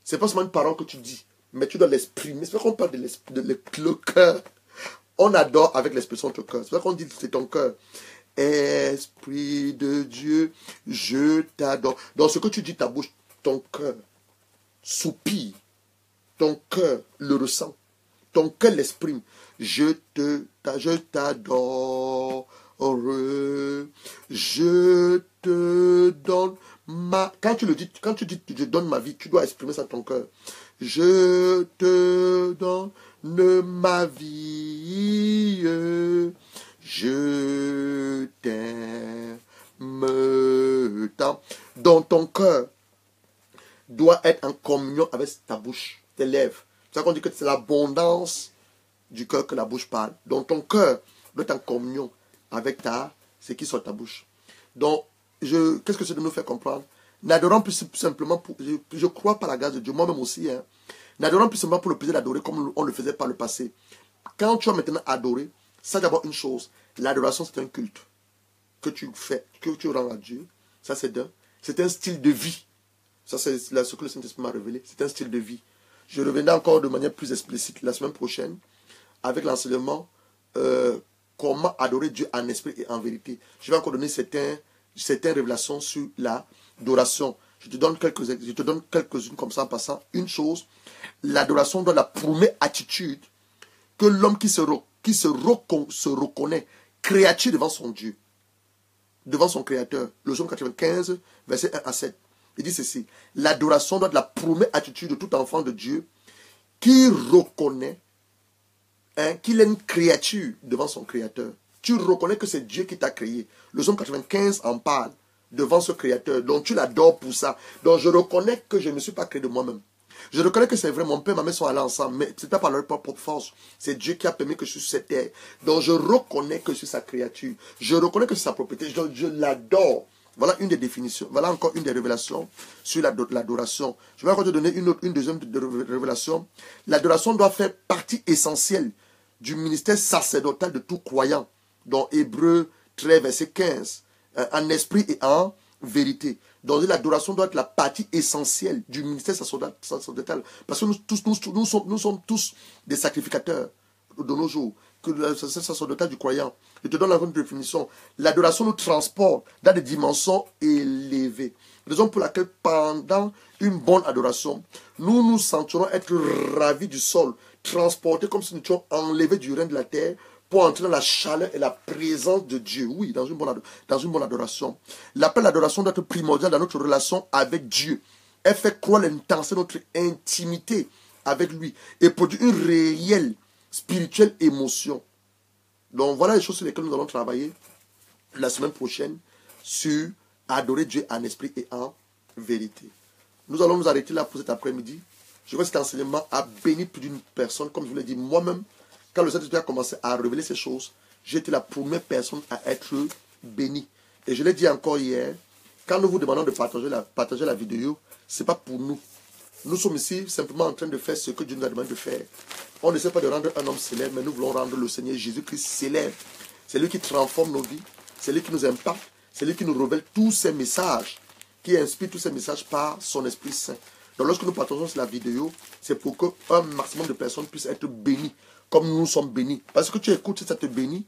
C'est pas seulement une parole que tu dis, mais tu dois l'exprimer. C'est pour ça qu'on parle de le cœur. On adore avec l'expression de ton cœur. C'est pour ça qu'on dit que c'est ton cœur. Esprit de Dieu, je t'adore. Dans ce que tu dis, ta bouche, ton cœur soupire. Ton cœur le ressent. Ton cœur l'exprime. Je t'adore. Je te donne ma... Quand tu dis je donne ma vie, tu dois exprimer ça à ton cœur. Je te donne ma vie. Je t'aime tant. Dans ton cœur doit être en communion avec ta bouche, tes lèvres. C'est ça qu'on dit que c'est l'abondance du cœur que la bouche parle. Donc ton cœur doit être en communion avec ce qui sort de ta bouche. Donc, qu'est-ce que c'est de nous faire comprendre? N'adorons plus simplement, je crois par la grâce de Dieu, moi-même aussi, n'adorons plus simplement pour le plaisir d'adorer comme on le faisait par le passé. Quand tu vas maintenant adorer, c'est d'abord une chose. L'adoration, c'est un culte que tu fais, que tu rends à Dieu. Ça, c'est un style de vie. Ça, c'est ce que le Saint-Esprit m'a révélé. C'est un style de vie. Je reviendrai encore de manière plus explicite la semaine prochaine avec l'enseignement comment adorer Dieu en esprit et en vérité. Je vais encore donner certaines révélations sur l'adoration. Je te donne quelques-unes comme ça en passant. Une chose, l'adoration doit être la première attitude que l'homme qui se reconnaît créature devant son Dieu, devant son Créateur. Le Psaume 95, verset 1 à 7. Il dit ceci. L'adoration doit être la première attitude de tout enfant de Dieu qui reconnaît qu'il est une créature devant son Créateur. Tu reconnais que c'est Dieu qui t'a créé. Le Psaume 95 en parle devant ce Créateur. Donc tu l'adores pour ça. Donc je reconnais que je ne suis pas créé de moi-même. Je reconnais que c'est vrai, mon père et ma mère sont allés ensemble, mais ce n'est pas par leur propre force. C'est Dieu qui a permis que je suis sur cette terre. Donc je reconnais que je suis sa créature. Je reconnais que c'est sa propriété. Donc je l'adore. Voilà une des définitions. Voilà encore une des révélations sur l'adoration. Je vais encore te donner une deuxième révélation. L'adoration doit faire partie essentielle du ministère sacerdotal de tout croyant. Dans Hébreux 13, verset 15. En esprit et en vérité. Donc l'adoration doit être la partie essentielle du ministère sacerdotal. Parce que nous sommes tous des sacrificateurs de nos jours. Que le sacerdotal du croyant. Je te donne la grande définition. L'adoration nous transporte dans des dimensions élevées. Raison pour laquelle pendant une bonne adoration, nous nous sentirons être ravis du sol, transportés comme si nous étions enlevés du règne de la terre pour entrer dans la chaleur et la présence de Dieu. Oui, dans une bonne adoration. L'appel d'adoration doit être primordial dans notre relation avec Dieu. Elle fait croire l'intensité de notre intimité avec lui et produit une réelle spirituelle émotion. Donc voilà les choses sur lesquelles nous allons travailler la semaine prochaine sur adorer Dieu en esprit et en vérité. Nous allons nous arrêter là pour cet après-midi. Je vois que cet enseignement a béni plus d'une personne. Comme je vous l'ai dit, moi-même, quand le Saint-Esprit a commencé à révéler ces choses, j'ai été la première personne à être bénie. Et je l'ai dit encore hier, quand nous vous demandons de partager la vidéo, ce n'est pas pour nous. Nous sommes ici simplement en train de faire ce que Dieu nous a demandé de faire. On ne sait pas de rendre un homme célèbre, mais nous voulons rendre le Seigneur Jésus-Christ célèbre. C'est lui qui transforme nos vies, c'est lui qui nous impacte, c'est lui qui nous révèle tous ces messages, qui inspire tous ces messages par son Esprit Saint. Donc lorsque nous partageons la vidéo, c'est pour qu'un maximum de personnes puissent être bénies, comme nous sommes bénis. Parce que tu écoutes, ça te bénit.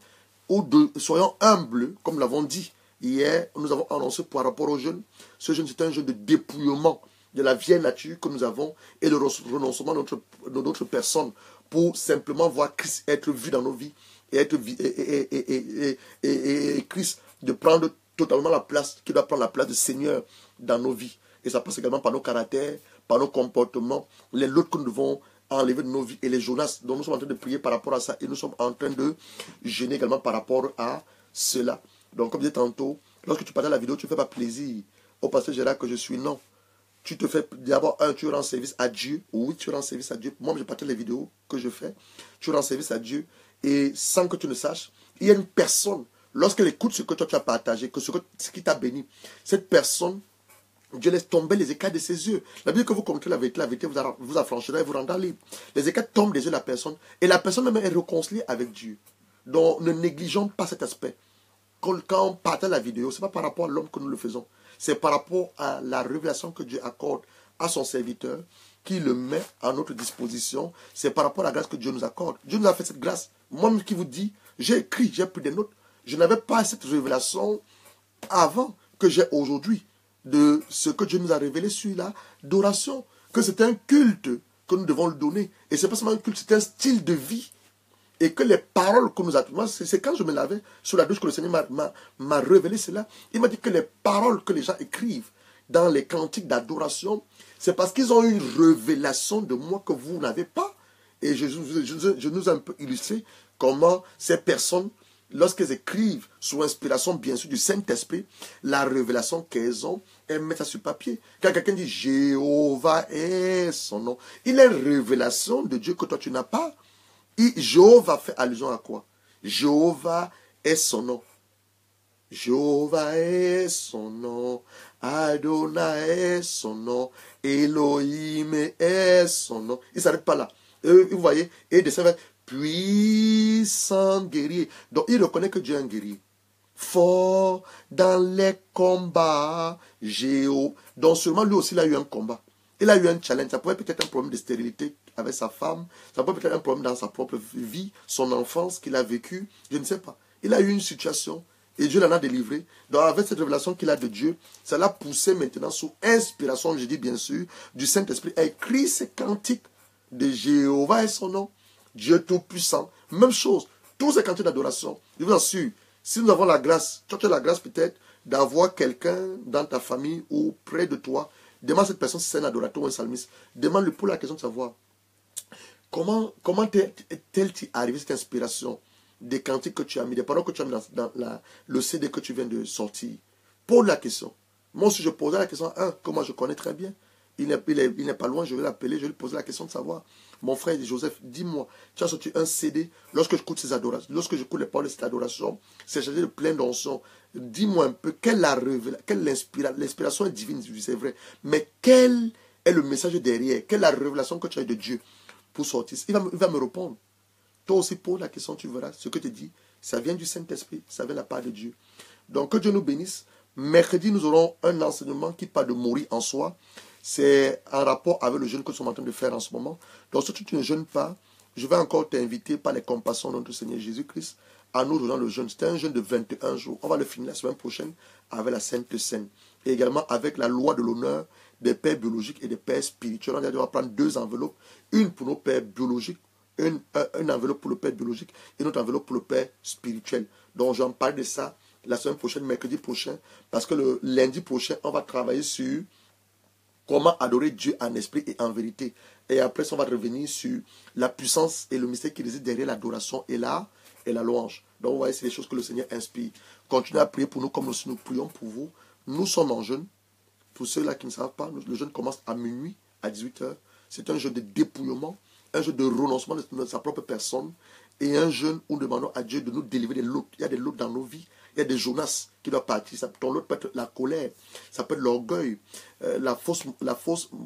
Soyons humbles, comme nous l'avons dit. Hier, nous avons annoncé par rapport aux jeunes. Ce jeûne, c'est un jeûne de dépouillement. de la vieille nature que nous avons et le renoncement de notre personne pour simplement voir Christ être vu dans nos vies et être et Christ de prendre totalement la place, qui doit prendre la place du Seigneur dans nos vies. Et ça passe également par nos caractères, par nos comportements, les lots que nous devons enlever de nos vies et les Jonas dont nous sommes en train de prier par rapport à ça et nous sommes en train de jeûner également par rapport à cela. Donc comme je disais tantôt, lorsque tu partages la vidéo, tu ne fais pas plaisir au pasteur Gérard que je suis, non. Tu te fais d'abord tu rends service à Dieu. Oui, tu rends service à Dieu. Moi, je partage les vidéos que je fais. Tu rends service à Dieu et sans que tu ne saches, il y a une personne, lorsqu'elle écoute ce que toi tu as partagé, ce qui t'a béni, cette personne, Dieu laisse tomber les écailles de ses yeux. La Bible que vous connaissez la vérité vous affranchira et vous rendra libre. Les écailles tombent des yeux de la personne et la personne même est réconciliée avec Dieu. Donc ne négligeons pas cet aspect. Quand on partage la vidéo, ce n'est pas par rapport à l'homme que nous le faisons. C'est par rapport à la révélation que Dieu accorde à son serviteur, qui le met à notre disposition. C'est par rapport à la grâce que Dieu nous accorde. Dieu nous a fait cette grâce. Moi-même qui vous dis, j'ai écrit, j'ai pris des notes. Je n'avais pas cette révélation avant que j'ai aujourd'hui de ce que Dieu nous a révélé sur l'adoration. Que c'est un culte que nous devons le donner. Et ce n'est pas seulement un culte, c'est un style de vie. Et que les paroles que nous avons, c'est quand je me lavais sous la douche que le Seigneur m'a révélé cela. Il m'a dit que les paroles que les gens écrivent dans les cantiques d'adoration, c'est parce qu'ils ont une révélation de moi que vous n'avez pas. Et je nous ai un peu illustré comment ces personnes, lorsqu'elles écrivent sous inspiration bien sûr du Saint-Esprit, la révélation qu'elles ont, elles mettent ça sur papier. Quand quelqu'un dit Jéhovah est son nom, il est une révélation de Dieu que toi tu n'as pas. Jéhovah fait allusion à quoi? Jéhovah est son nom. Jéhovah est son nom. Adonai est son nom. Elohim est son nom. Il ne s'arrête pas là. Vous voyez? Et de ça, puissant guerrier. Donc il reconnaît que Dieu est un guerrier. Fort dans les combats. Donc seulement lui aussi il a eu un combat. Il a eu un challenge. Ça pouvait peut-être un problème de stérilité avec sa femme. Ça pouvait peut-être un problème dans sa propre vie, son enfance qu'il a vécu. Je ne sais pas. Il a eu une situation et Dieu l'en a délivré. Donc avec cette révélation qu'il a de Dieu, ça l'a poussé maintenant sous inspiration, je dis bien sûr, du Saint-Esprit à écrire ces cantiques de Jéhovah et son nom. Dieu Tout-Puissant. Même chose. Tous ces cantiques d'adoration. Je vous assure, si nous avons la grâce, tu as la grâce peut-être d'avoir quelqu'un dans ta famille ou près de toi, demande à cette personne si c'est un adorateur ou un psalmiste. Demande-lui pour la question de savoir comment est-elle arrivée cette inspiration des cantiques que tu as mis, des paroles que tu as mis dans le CD que tu viens de sortir. Pose la question. Moi aussi je posais la question, que moi je connais très bien. Il n'est pas loin, je vais l'appeler, je vais lui poser la question de savoir. Mon frère Joseph, dis-moi, tu as sorti un CD, lorsque j'écoute ces adorations, lorsque j'écoute les paroles de cette adoration, c'est chargé de plein d'onction. Dis-moi un peu, quelle l'inspiration est divine, c'est vrai, mais quel est le message derrière? Quelle est la révélation que tu as de Dieu pour sortir? Il va me répondre. Toi aussi, pose la question, tu verras. Ce que tu dis, ça vient du Saint-Esprit, ça vient de la part de Dieu. Donc, que Dieu nous bénisse. Mercredi, nous aurons un enseignement qui parle de mourir en soi. C'est en rapport avec le jeûne que nous sommes en train de faire en ce moment. Donc, si tu ne jeûnes pas, je vais encore t'inviter par les compassions de notre Seigneur Jésus-Christ à nous donner le jeûne. C'est un jeûne de 21 jours. On va le finir la semaine prochaine avec la Sainte Seine. Et également avec la loi de l'honneur des pères biologiques et des pères spirituels. On va prendre 2 enveloppes. Une pour nos pères biologiques, une enveloppe pour le père biologique et une autre enveloppe pour le père spirituel. Donc, j'en parle de ça la semaine prochaine, mercredi prochain, parce que le lundi prochain, on va travailler sur comment adorer Dieu en esprit et en vérité. Et après, on va revenir sur la puissance et le mystère qui réside derrière l'adoration et la louange. Donc, vous voyez, c'est les choses que le Seigneur inspire. Continuez à prier pour nous comme nous prions pour vous. Nous sommes en jeûne. Pour ceux-là qui ne savent pas, le jeûne commence à minuit, à 18h. C'est un jeûne de dépouillement, un jeûne de renoncement de sa propre personne et un jeûne où nous demandons à Dieu de nous délivrer des lots. Il y a des lots dans nos vies. Il y a des Jonas qui doivent partir. Ton lot peut être la colère, ça peut être l'orgueil, la fausse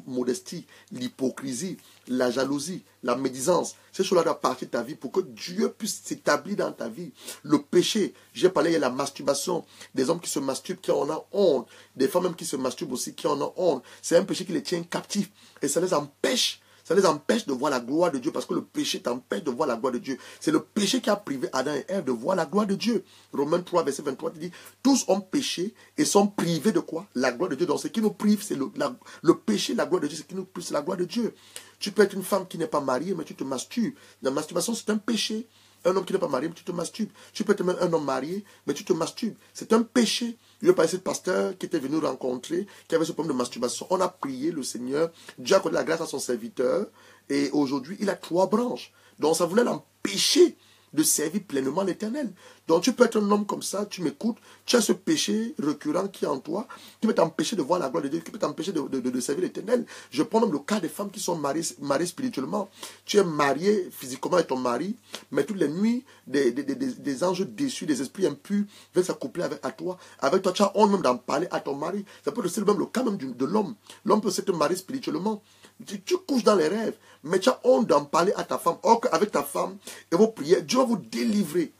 modestie, l'hypocrisie, la jalousie, la médisance. Ces choses-là doivent partir de ta vie pour que Dieu puisse s'établir dans ta vie. Le péché, j'ai parlé, il y a la masturbation, des hommes qui se masturbent, qui en ont honte, des femmes même qui se masturbent aussi, qui en ont honte. C'est un péché qui les tient captifs et ça les empêche Ça les empêche de voir la gloire de Dieu parce que le péché t'empêche de voir la gloire de Dieu. C'est le péché qui a privé Adam et Ève de voir la gloire de Dieu. Romains 3, verset 23, dit, tous ont péché et sont privés de quoi? La gloire de Dieu. Donc ce qui nous prive, c'est le péché, la gloire de Dieu. Ce qui nous prive, c'est la gloire de Dieu. Tu peux être une femme qui n'est pas mariée, mais tu te masturbes. La masturbation, c'est un péché. Un homme qui n'est pas marié, mais tu te masturbes. Tu peux être même un homme marié, mais tu te masturbes. C'est un péché. Il y a pas ce pasteur qui était venu rencontrer, qui avait ce problème de masturbation. On a prié le Seigneur. Dieu a accordé la grâce à son serviteur. Et aujourd'hui, il a 3 branches. Donc ça voulait l'empêcher de servir pleinement l'Éternel. Donc tu peux être un homme comme ça, tu m'écoutes, tu as ce péché récurrent qui est en toi, qui peut t'empêcher de voir la gloire de Dieu, qui peut t'empêcher de servir l'Éternel. Je prends même le cas des femmes qui sont mariées spirituellement. Tu es marié physiquement avec ton mari, mais toutes les nuits, des anges déçus, des esprits impurs viennent s'accoupler avec toi. Avec toi, tu as honte même d'en parler à ton mari. Ça peut être même le cas même de l'homme. L'homme peut se marier spirituellement. Tu couches dans les rêves, mais tu as honte d'en parler à ta femme. Or qu'avec ta femme et vos prières, Dieu va vous délivrer.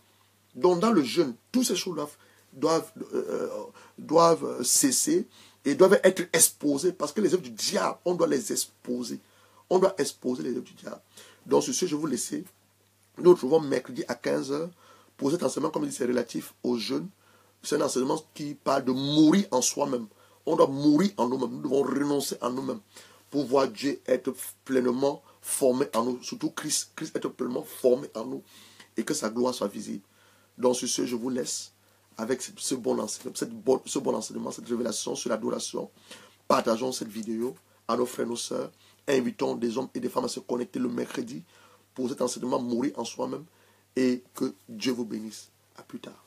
Donc dans le jeûne, toutes ces choses doivent cesser et doivent être exposées parce que les œuvres du diable, on doit les exposer. On doit exposer les œuvres du diable. Donc sur ce, je vais vous laisser. Nous nous retrouvons mercredi à 15h pour cet enseignement, comme il dit, c'est relatif au jeûne. C'est un enseignement qui parle de mourir en soi-même. On doit mourir en nous-mêmes. Nous devons renoncer en nous-mêmes pour voir Dieu être pleinement formé en nous. Surtout Christ être pleinement formé en nous et que sa gloire soit visible. Donc sur ce, je vous laisse avec ce bon enseignement, cette révélation sur l'adoration. Partageons cette vidéo à nos frères et nos sœurs. Invitons des hommes et des femmes à se connecter le mercredi pour cet enseignement mourir en soi-même et que Dieu vous bénisse. À plus tard.